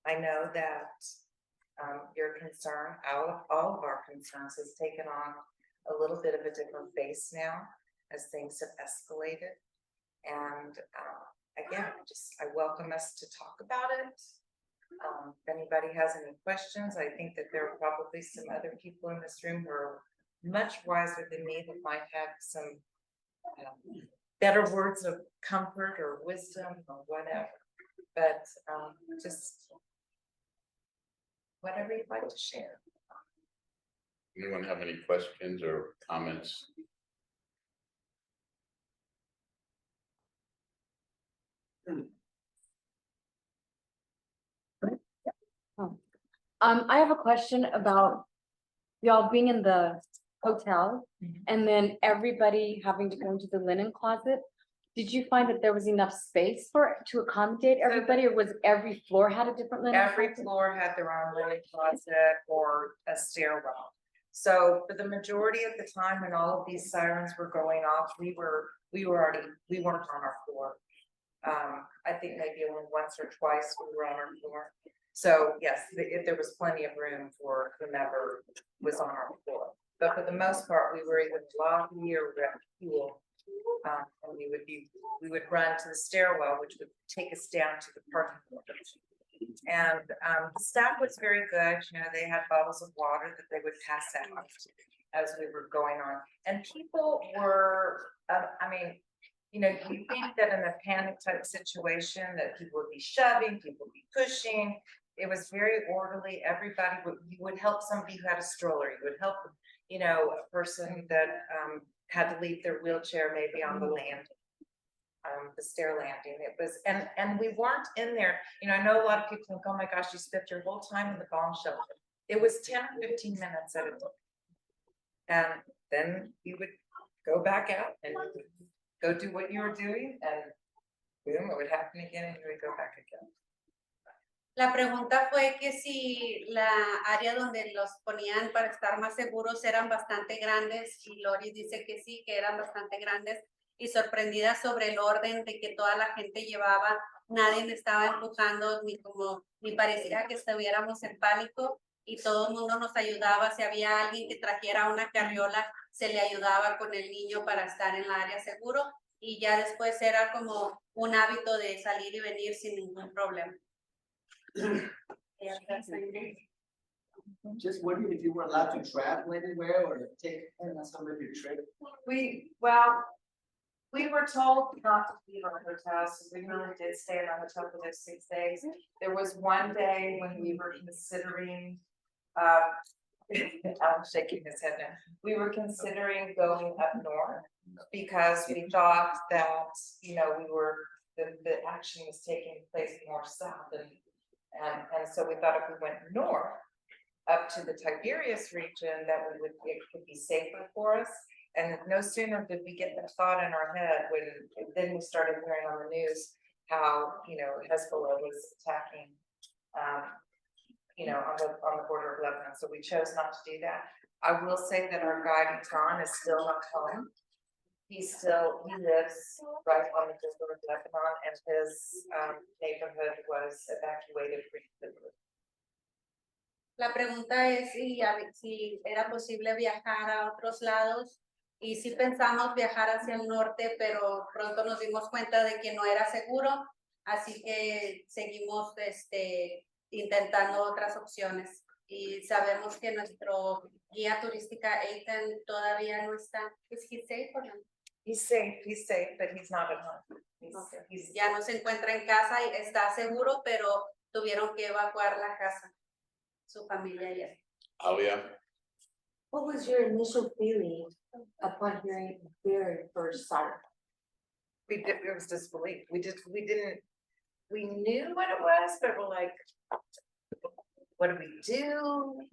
I know that your concern, all of our concerns has taken on a little bit of a different face now as things have escalated. And again, I welcome us to talk about it. If anybody has any questions, I think that there are probably some other people in this room who are much wiser than me that might have some better words of comfort or wisdom or whatever. But just whatever you'd like to share. Anyone have any questions or comments? I have a question about y'all being in the hotel and then everybody having to go into the linen closet. Did you find that there was enough space to accommodate everybody, or was every floor had a different linen? Every closet? floor had their own linen closet or a stairwell. So for the majority of the time when all of these sirens were going off, we weren't on our floor. I think maybe only once or twice we were on our floor. So yes, there was plenty of room for whomever was on our floor. But for the most part, we were either in the lobby or pool. And we would run to the stairwell, which would take us down to the parking lot. And the staff was very good. They had bottles of water that they would pass out as we were going on. And people were, you think that in a panic type situation that people would be shoving, people would be pushing. It was very orderly. You would help somebody who had a stroller. You would help, a person that had to leave their wheelchair maybe on the landing. The stair landing. It was, and we weren't in there. I know a lot of people think, oh my gosh, you spent your whole time in the bomb shelter. It was 10 or 15 minutes at a time. And then you would go back out and go do what you were doing, and boom, it would happen again, and you would go back again. La pregunta fue que si la área donde los ponían para estar más seguros eran bastante grandes, y Lori dice que sí, que eran bastante grandes, y sorprendida sobre el orden de que toda la gente llevaba. Nadie me estaba empujando, ni parecía que estuviéramos en pánico, y todo el mundo nos ayudaba. Si había alguien que trajera una carriola, se le ayudaba con el niño para estar en la área seguro, y ya después era como un hábito de salir y venir sin ningún problema. Just wondering if you were allowed to travel anywhere or take some of your trip. We were told not to leave our hotel, so we really did stay in our hotel for those 6 days. There was one day when we were considering, I'm shaking his head now. We were considering going up north because we thought that, the action was taking place more south, and so we thought if we went north up to the Tiberias region, that it could be safer for us. And no sooner did we get that thought in our head then we started hearing on the news how, Hezbollah was attacking, on the border of Lebanon. So we chose not to do that. I will say that our guide in Ton is still not home. He lives right on the border of Lebanon, and his neighborhood was evacuated recently. La pregunta es si era posible viajar a otros lados, y sí pensamos viajar hacia el norte, pero pronto nos dimos cuenta de que no era seguro, así que seguimos intentando otras opciones, y sabemos que nuestro guía turística Ethan todavía no está. ¿Es he safe or no? He's safe, but he's not at home. Ya no se encuentra en casa y está seguro, pero tuvieron que evacuar la casa, su familia ayer. Alia? What was your initial feeling upon hearing the very first siren? It was disbelief. We knew what it was, but we're like, what do we do?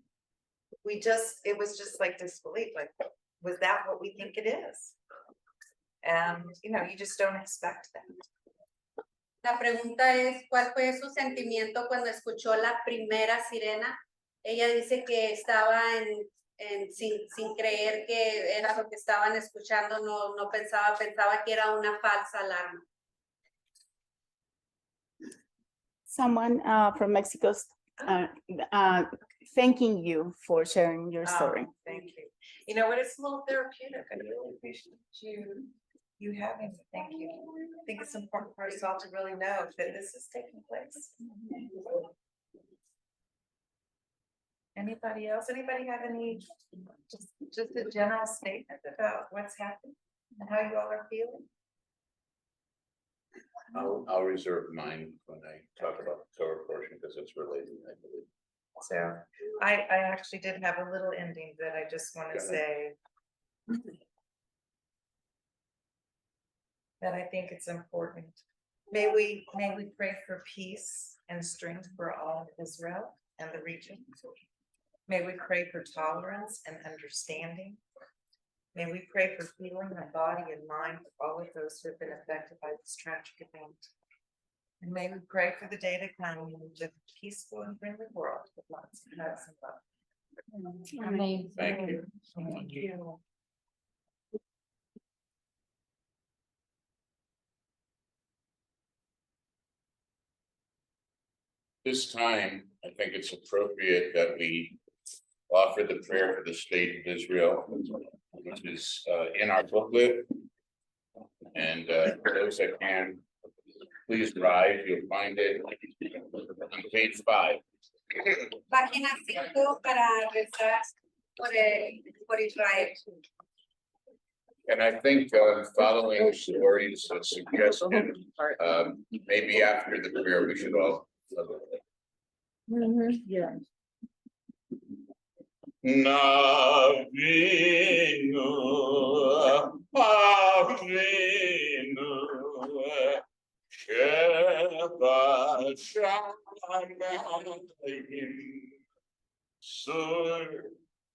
it was just like disbelief, like, was that what we think it is? And, you know, you just don't expect that. La pregunta es, ¿cuál fue su sentimiento cuando escuchó la primera sirena? Ella dice que estaba sin creer que era lo que estaban escuchando, no pensaba que era una falsa alarma. Someone from Mexico thanking you for sharing your story. Thank you. You know what, it's a little therapeutic. I really appreciate you having me. Thank you. I think it's important for us all to really know that this is taking place. Anybody else? Anybody have any, just a general statement about what's happening and how you all are feeling? I'll reserve mine when I talk about the Torah portion because it's related, I believe. So I actually did have a little ending that I just want to Go say. That I think it's important. May we pray for peace and strength for all of Israel and the region. May we pray for tolerance and understanding. May we pray for healing of body and mind for all of those who have been affected by this tragic event. And may we pray for the day to come in a peaceful and friendly world with lots of hugs and love. Amazing. Thank you. Thank you. This time, I think it's appropriate that we offer the prayer for the state of Israel, which is in our booklet. And for those that can, please rise, you'll find it on page 5. Página 5 para rezar por Israel. And I think following stories suggested, maybe after the prayer, we should all. Yeah. Navinu, Avinu, Sheba Shamayim, Sur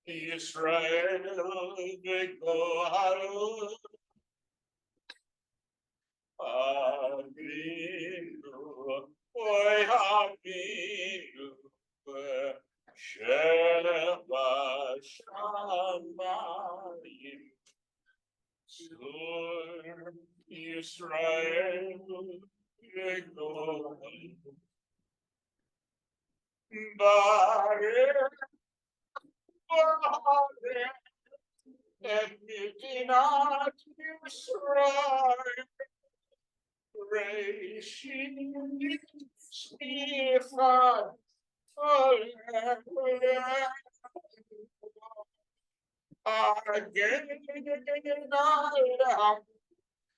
Yisrael Begoharu, Avinu, Oy Avinu, Sheba Shamayim, Sur Yisrael Begoharu, Baruch Baruch et Midinat Yisrael, Reishim Smichad Again,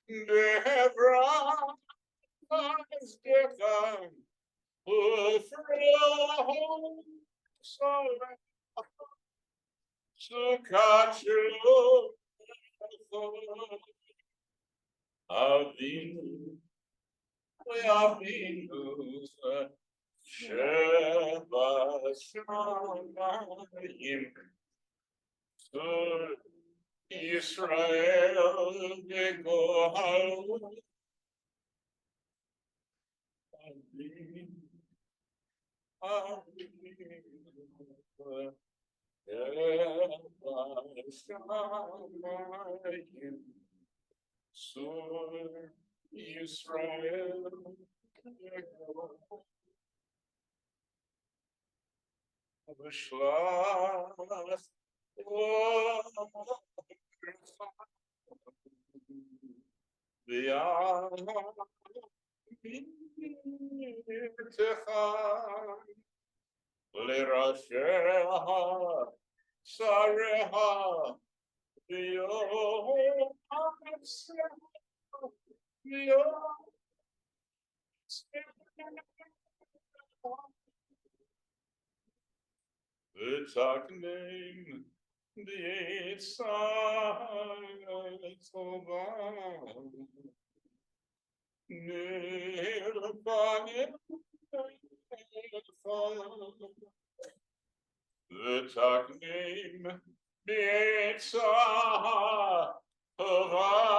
Debra has given Sheba Shamayim, Sur Yisrael Begoharu, Avinu, Sheba Shamayim, Sur Yisrael Begoharu. V'shlach v'yamitcha l'rasheha sareha v'taknim b'yitzayim tovam nirpanim ותקנים בעצה טובה.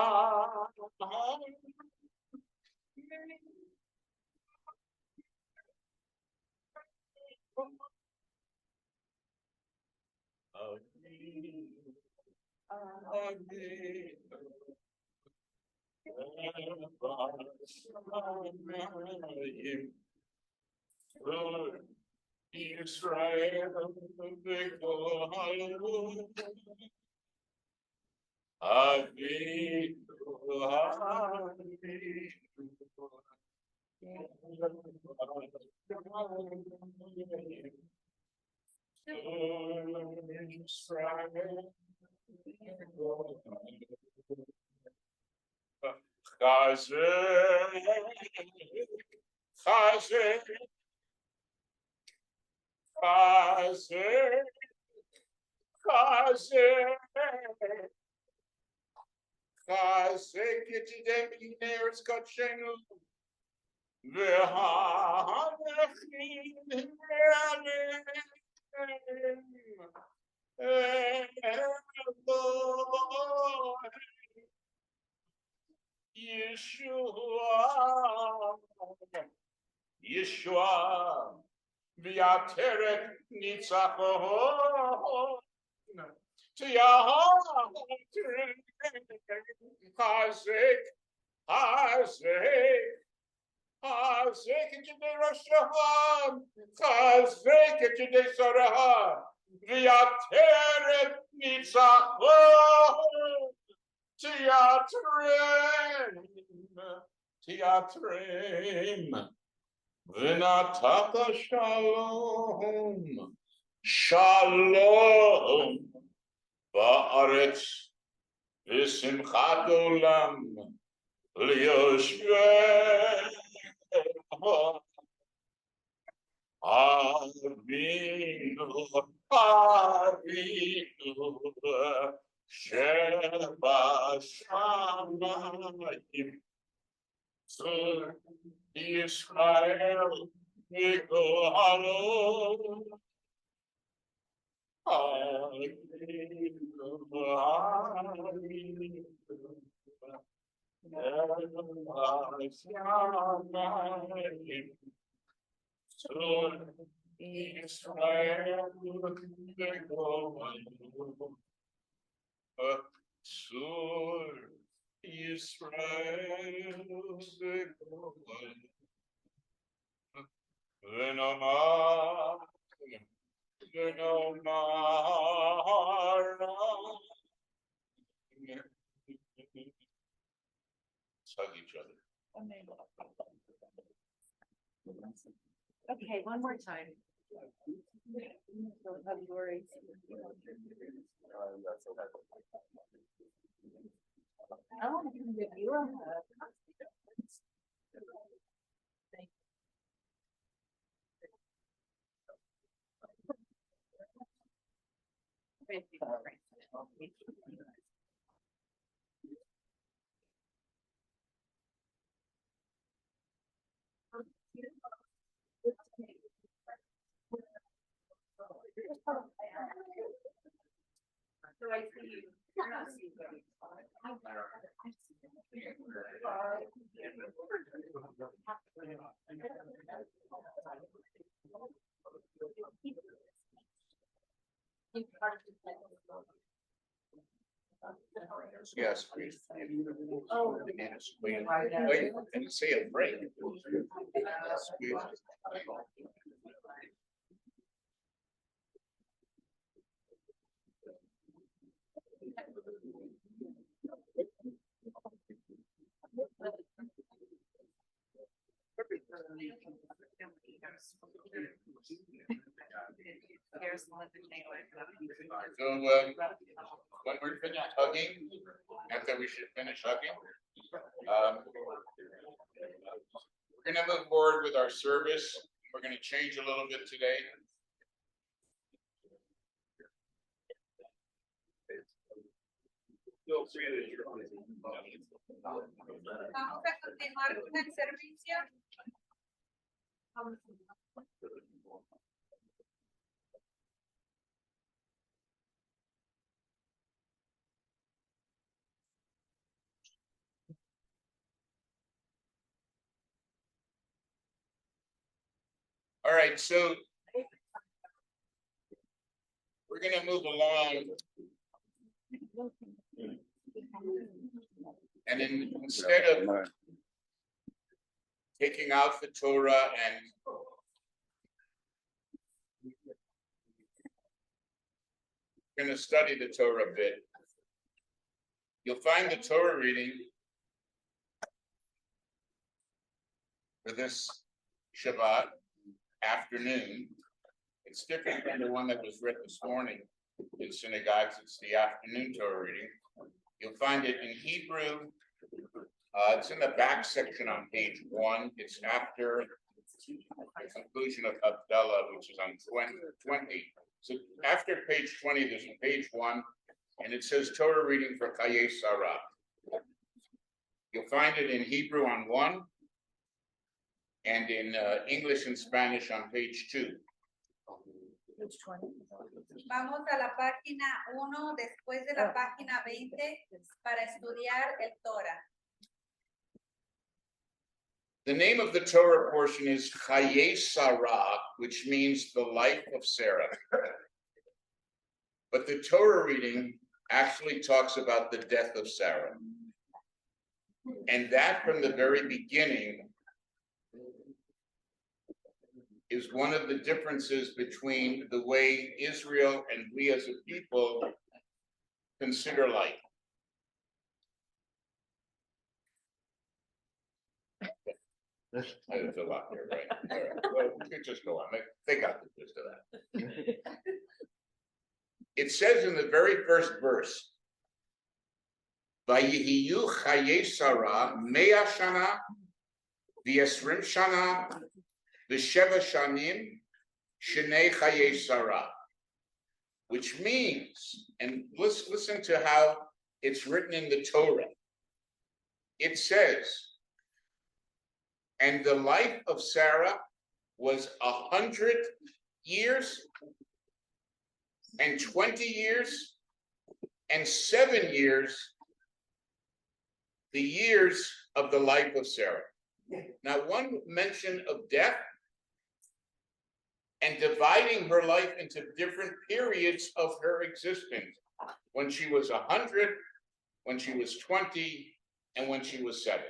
Israel v'kol Chazek, Chazek את ידי ארץ קודשנו, והמלכים עליהם. Yeshua, v'yateret nitzachon, t'yahateret, chazek, chazek et yedei Rosh Hashanah, chazek et yedei Sarah, v'yateret nitzachon, t'yatrem, ונתת שלום, שלום בארץ ושמחת עולם ליושביה. אבינו שבשמיים Israel, v'kol Israel, ונאמר, hug each other. Okay, one more time. I want to give you a hug. Yes, please. Oh. Wait, and say a break. So, when we're finished hugging, after we should finish hugging, we're gonna move forward with our service. We're gonna change a little bit today. Vamos a continuar con el servicio. All right, so we're gonna move along. And instead of taking out the Torah and going to study the Torah a bit, you'll find the Torah reading for this Shabbat afternoon. It's different from the one that was read this morning in synagogues. It's the afternoon Torah reading. You'll find it in Hebrew. It's in the back section on page 1. It's after the conclusion of Havdalah, which is on 20. So after page 20, there's a page 1, and it says Torah reading for Chayei Sarah. You'll find it in Hebrew on 1, and in English and Spanish on page 2. Vamos a la página 1 después de la página 20 para estudiar el Torah. The name of the Torah portion is Chayei Sarah, which means the life of Sarah. But the Torah reading actually talks about the death of Sarah. And that from the very beginning is one of the differences between the way Israel and we as a people consider life. There's a lot there, right? All right. Well, we could just go on. They got the gist of that. It says in the very first verse, Vayihiyu Chayei Sarah Mea Shana V'Yesrim Shana V'Sheva Shanim Shnei Chayei Sarah, which means, and let's listen to how it's written in the Torah. It says, and the life of Sarah was 100 years and 20 years and 7 years, the years of the life of Sarah. Now, one mention of death and dividing her life into different periods of her existence, when she was 100, when she was 20, and when she was 7.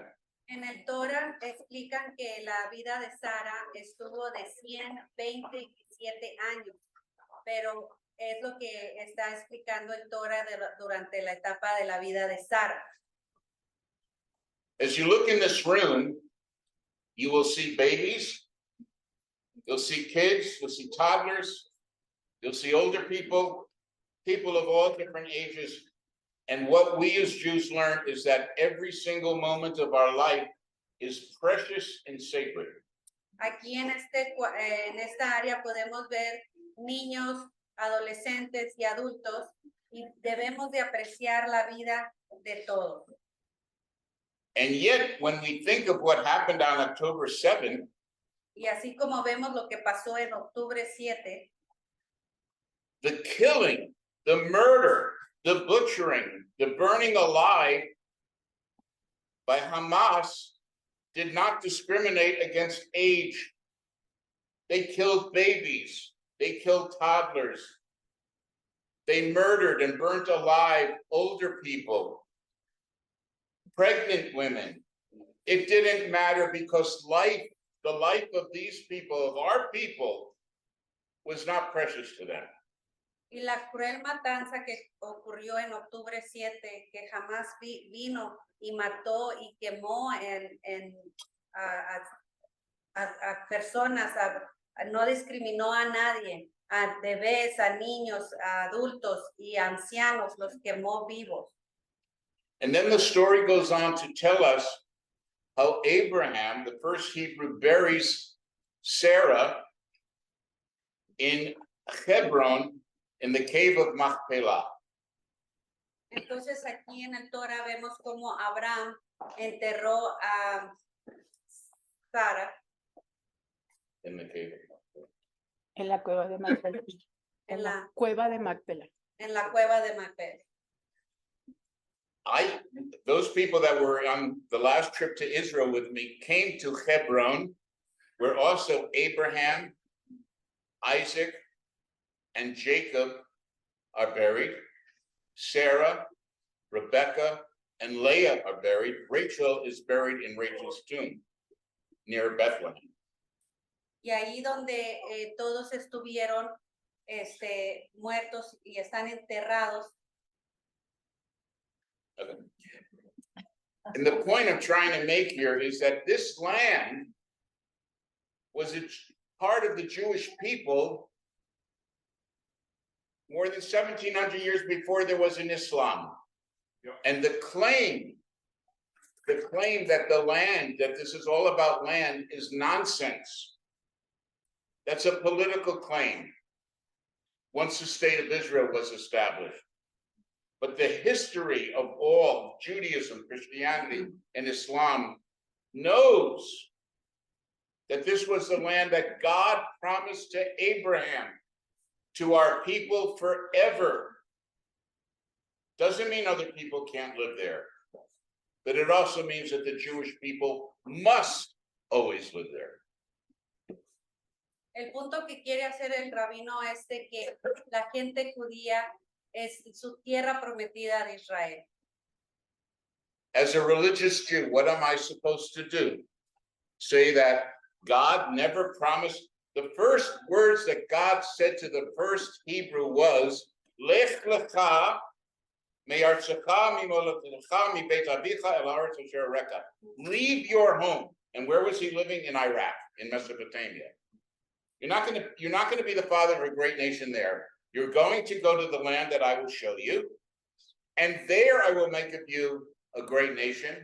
En el Torah explican que la vida de Sara estuvo de 127 años, pero es lo que está explicando el Torah durante la etapa de la vida de Sara. As you look in this room, you will see babies, you'll see kids, you'll see toddlers, you'll see older people, people of all different ages. And what we as Jews learn is that every single moment of our life is precious and sacred. Aquí en esta área podemos ver niños, adolescentes y adultos, y debemos de apreciar la vida de todos. And yet, when we think of what happened on October 7th, Y así como vemos lo que pasó en octubre 7, the killing, the murder, the butchering, the burning alive by Hamas did not discriminate against age. They killed babies, they killed toddlers, they murdered and burnt alive older people, pregnant women. It didn't matter because life, the life of these people, of our people, was not precious to them. y la cruel matanza que ocurrió en octubre 7, que jamás vino y mató y quemó a personas, no discriminó a nadie, a bebés, a niños, a adultos y ancianos, los quemó vivos. And then the story goes on to tell us how Abraham, the first Hebrew, buries Sarah in Hebron in the cave of Machpelah. Entonces aquí en el Torah vemos cómo Abraham enterró a Sara In the cave of Machpelah. En la cueva de Macpela. En la cueva de Macpela. en la cueva de Macpela. Those people that were on the last trip to Israel with me came to Hebron, where also Abraham Isaac and Jacob are buried. Sarah, Rebecca, and Leah are buried. Rachel is buried in Rachel's tomb near Bethlehem. Y ahí donde todos estuvieron muertos y están enterrados. Okay. And the point I'm trying to make here is that this land was a part of the Jewish people more than 1700 years before there was an Islam. And the claim that the land, that this is all about land, is nonsense. That's a political claim once the state of Israel was established. But the history of all Judaism, Christianity, and Islam knows that this was the land that God promised to Abraham, to our people forever. Doesn't mean other people can't live there, but it also means that the Jewish people must always live there. El punto que quiere hacer el rabino es de que la gente judía es su tierra prometida de Israel. As a religious Jew, what am I supposed to do? Say that God never promised. The first words that God said to the first Hebrew was, Lech lecha me'artzecha mimolodtecha mibeit avicha el haaretz asher arecha. Leave your home. And where was he living? In Iraq, in Mesopotamia. You're not going to be the father of a great nation there. You're going to go to the land that I will show you, and there I will make of you a great nation,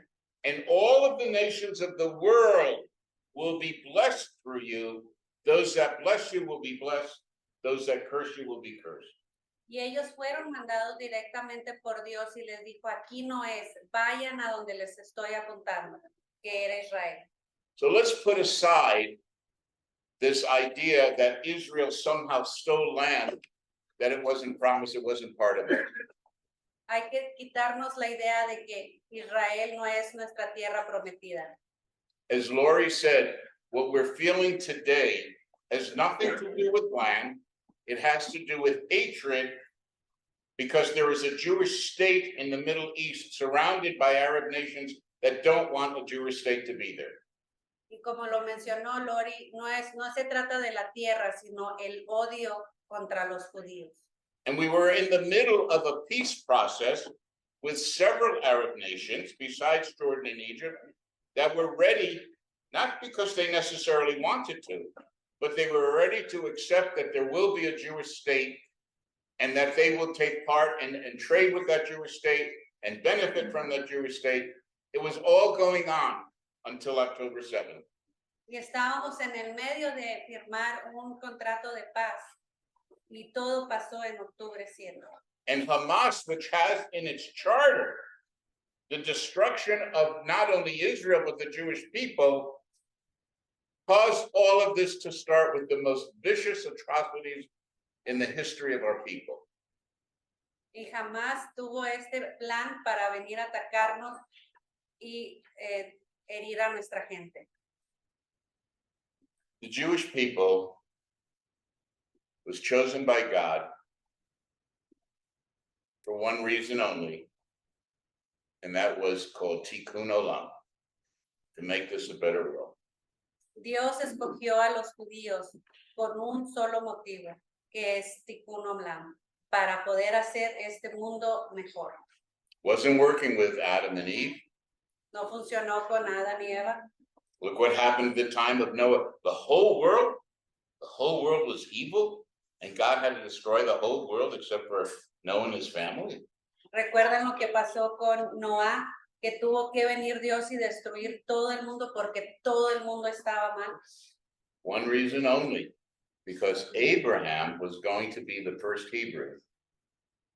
and all of the nations of the world will be blessed through you. Those that bless you will be blessed. Those that curse you will be cursed. Y ellos fueron mandados directamente por Dios y les dijo, aquí no es, vayan a donde les estoy apuntando, que era Israel. So let's put aside this idea that Israel somehow stole land, that it wasn't promised, it wasn't part of it. Hay que quitarnos la idea de que Israel no es nuestra tierra prometida. As Lori said, what we're feeling today has nothing to do with land. It has to do with hatred, because there is a Jewish state in the Middle East surrounded by Arab nations that don't want a Jewish state to be there. Y como lo mencionó Lori, no se trata de la tierra, sino el odio contra los judíos. And we were in the middle of a peace process with several Arab nations, besides Jordan and Egypt, that were ready, not because they necessarily wanted to, but they were ready to accept that there will be a Jewish state and that they will take part and trade with that Jewish state and benefit from that Jewish state. It was all going on until October 7th. Y estábamos en el medio de firmar un contrato de paz y todo pasó en octubre 7. And Hamas, which has in its charter the destruction of not only Israel, but the Jewish people, caused all of this to start with the most vicious atrocities in the history of our people. Y jamás tuvo este plan para venir a atacarnos y herir a nuestra gente. The Jewish people was chosen by God for one reason only, and that was called Tikkun Olam, to make this a better world. Dios escogió a los judíos con un solo motivo, que es Tikkun Olam, para poder hacer este mundo mejor. Wasn't working with Adam and Eve. No funcionó con Adán y Eva. Look what happened at the time of Noah. The whole world was evil, and God had to destroy the whole world except for Noah and his family. ¿Recuerdan lo que pasó con Noah? Que tuvo que venir Dios y destruir todo el mundo porque todo el mundo estaba mal. One reason only, because Abraham was going to be the first Hebrew,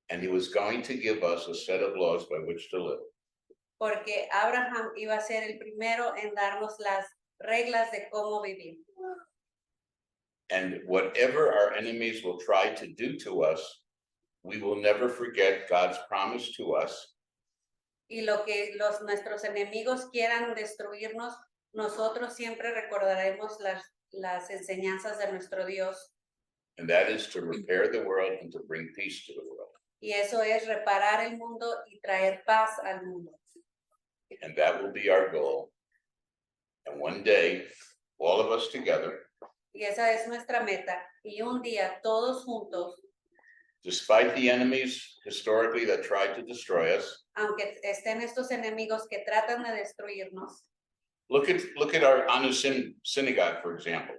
and he was going to give us a set of laws by which to live. Porque Abraham iba a ser el primero en darnos las reglas de cómo vivir. And whatever our enemies will try to do to us, we will never forget God's promise to us. Y lo que nuestros enemigos quieran destruirnos, nosotros siempre recordaremos las enseñanzas de nuestro Dios. And that is to repair the world and to bring peace to the world. Y eso es reparar el mundo y traer paz al mundo. And that will be our goal. And one day, all of us together, Y esa es nuestra meta. Y un día todos juntos, despite the enemies historically that tried to destroy us, aunque estén estos enemigos que tratan de destruirnos, look at our Anusim synagogue, for example.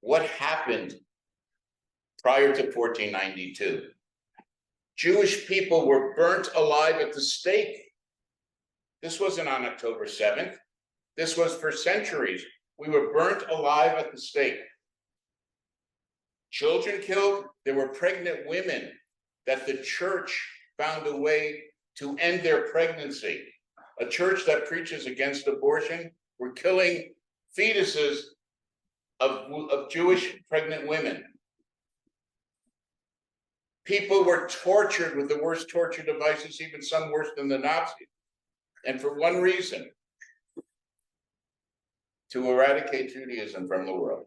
What happened prior to 1492? Jewish people were burnt alive at the stake. This wasn't on October 7th. This was for centuries. We were burnt alive at the stake. Children killed. There were pregnant women that the church found a way to end their pregnancy. A church that preaches against abortion were killing fetuses of Jewish pregnant women. People were tortured with the worst torture devices, even some worse than the Nazis. And for one reason, to eradicate Judaism from the world.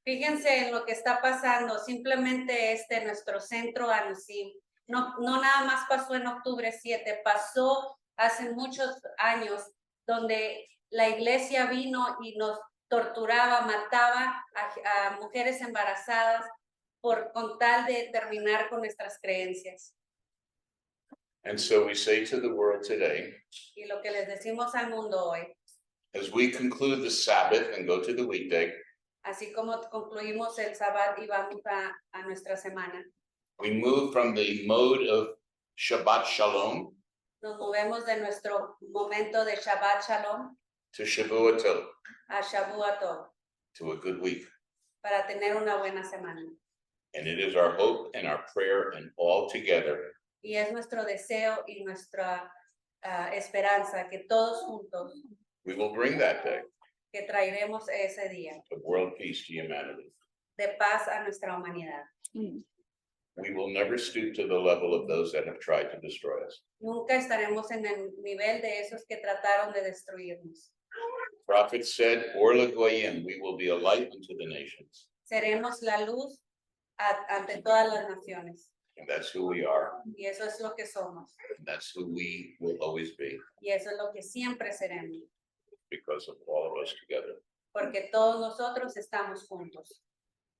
fíjense en lo que está pasando, simplemente nuestro centro Anusim. No nada más pasó en octubre 7, pasó hace muchos años donde la iglesia vino y nos torturaba, mataba a mujeres embarazadas con tal de terminar con nuestras creencias. And so we say to the world today, Y lo que les decimos al mundo hoy, as we conclude the Sabbath and go to the weekday, así como concluimos el Sabbat y vamos a nuestra semana, we move from the mode of Shabbat Shalom nos movemos de nuestro momento de Shabbat Shalom to Shavua Tov, a Shavua Tov to a good week. para tener una buena semana. And it is our hope and our prayer and all together Y es nuestro deseo y nuestra esperanza que todos juntos, we will bring that day que traeremos ese día of world peace to humanity. de paz a nuestra humanidad. We will never stoop to the level of those that have tried to destroy us. Nunca estaremos en el nivel de esos que trataron de destruirnos. Prophet said, Or Goyim, we will be a light unto the nations. Seremos la luz ante todas las naciones. And that's who we are. Y eso es lo que somos. And that's who we will always be Y eso es lo que siempre seremos. because of all of us together. Porque todos nosotros estamos juntos.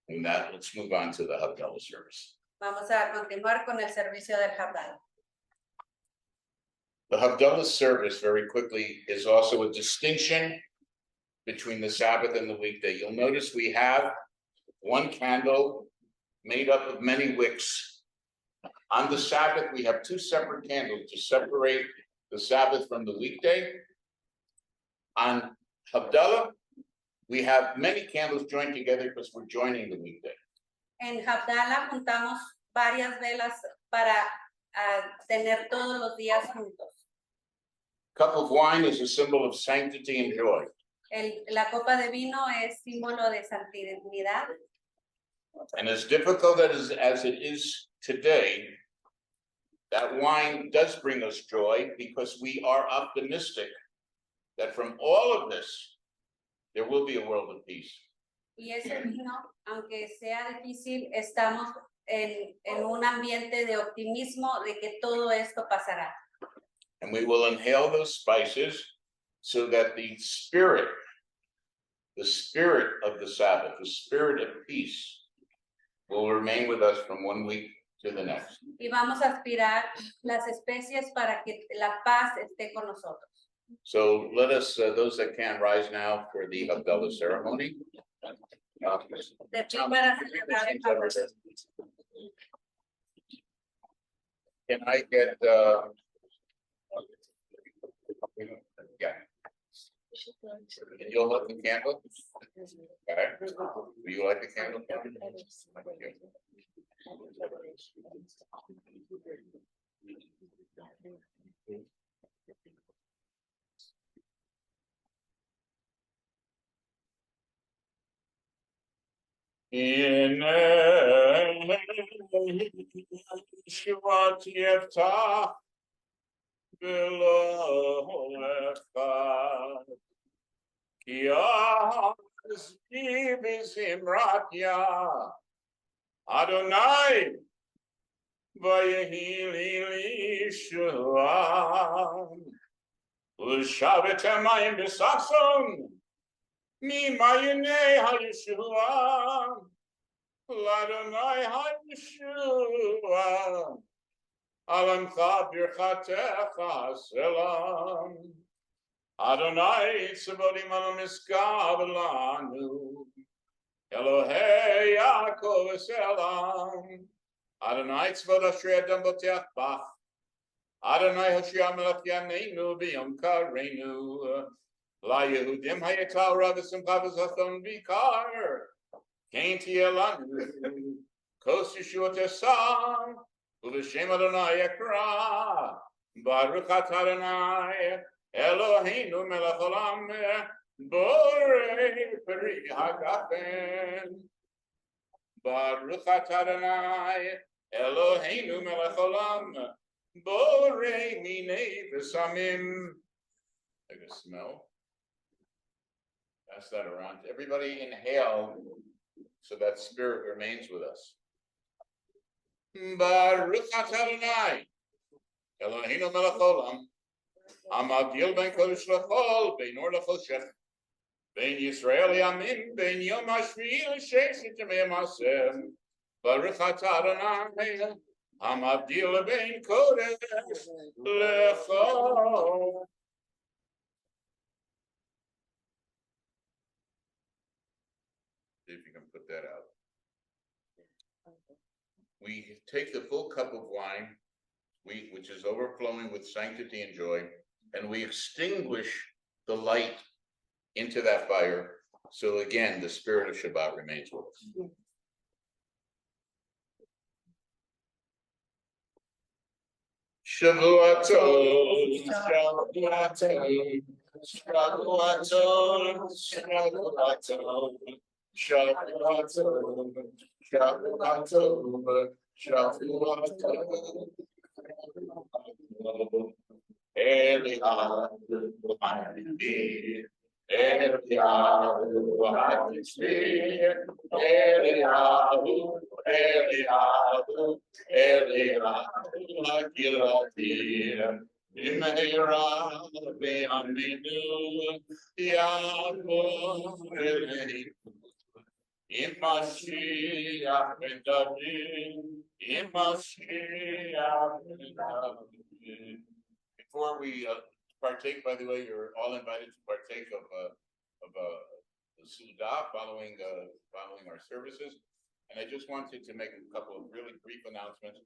And that, let's move on to the Havdalah service. Vamos a continuar con el servicio del Havdalah. The Havdalah service, very quickly, is also a distinction between the Sabbath and the weekday. You'll notice we have one candle made up of many wicks. On the Sabbath, we have two separate candles to separate the Sabbath from the weekday. On Havdalah, we have many candles joined together because we're joining the weekday. En Havdalah juntamos varias velas para tener todos los días juntos. Cup of wine is a symbol of sanctity and joy. La copa de vino es símbolo de santidad. And as difficult as it is today, that wine does bring us joy because we are optimistic that from all of this, there will be a world of peace. Y ese vino, aunque sea difícil, estamos en un ambiente de optimismo de que todo esto pasará. And we will inhale those spices so that the spirit of the Sabbath, the spirit of peace, will remain with us from one week to the next. Y vamos a aspirar las especies para que la paz esté con nosotros. So let us, those that can, rise now for the Havdalah ceremony. De pie para celebrar el Havdalah. Can I get, yeah. Can you hold the candle? Okay. Will you light the candle? In Shivat Yeftah V'lo Echad Ki Zimratya Adonai Vayehili Shalom L'shavetemayim b'sason Mi mayene ha-Yeshua L'Adonai ha-Yeshua Alamcha birchatecha selam Adonai tzavodim alam miskav lanu Elohei Yaakov selam Adonai tzvod ashrei adam boteach bach Adonai Hoshea Melech Yaneinu B'Yom Kareinu La Yehudim Hayetal Rav Simcha V'Zachon Bikar Kain Tielanu Kos Yeshua Tesam U'V'Shem Adonai Ekra Baruch Atah Adonai Eloheinu Melech Olam Borei Peri HaGafen Baruch Atah Adonai Eloheinu Melech Olam Borei Minei V'Samim. I can smell. Pass that around. Everybody inhale so that spirit remains with us. Baruch Atah Adonai Eloheinu melech olam hamavdil ben kodesh l'chol ben or l'choshech ben Yisrael yamin ben yom hashvi'i l'sheshit yemei maseh Baruch Atah Adonai hamavdil ben kodesh l'chol. See if you can put that out. We take the full cup of wine, which is overflowing with sanctity and joy, and we extinguish the light into that fire. So again, the spirit of Shabbat remains with us. Shavua Tov, Shavua Tov, Shavua Tov, Shavua Tov, Shavua Tov, Shavua Tov, Shavua Tov. Eliyahu Ha'Nishbi, Eliyahu Ha'Nishbi, Eliyahu, Eliyahu, Eliyahu Ha'Gilati, Imheira Be'aminu, Ya'avor Eleinu, Imashiach Ben David, Imashiach Ben David. Before we partake, by the way, you're all invited to partake of the Suda following our services. And I just wanted to make a couple of really brief announcements.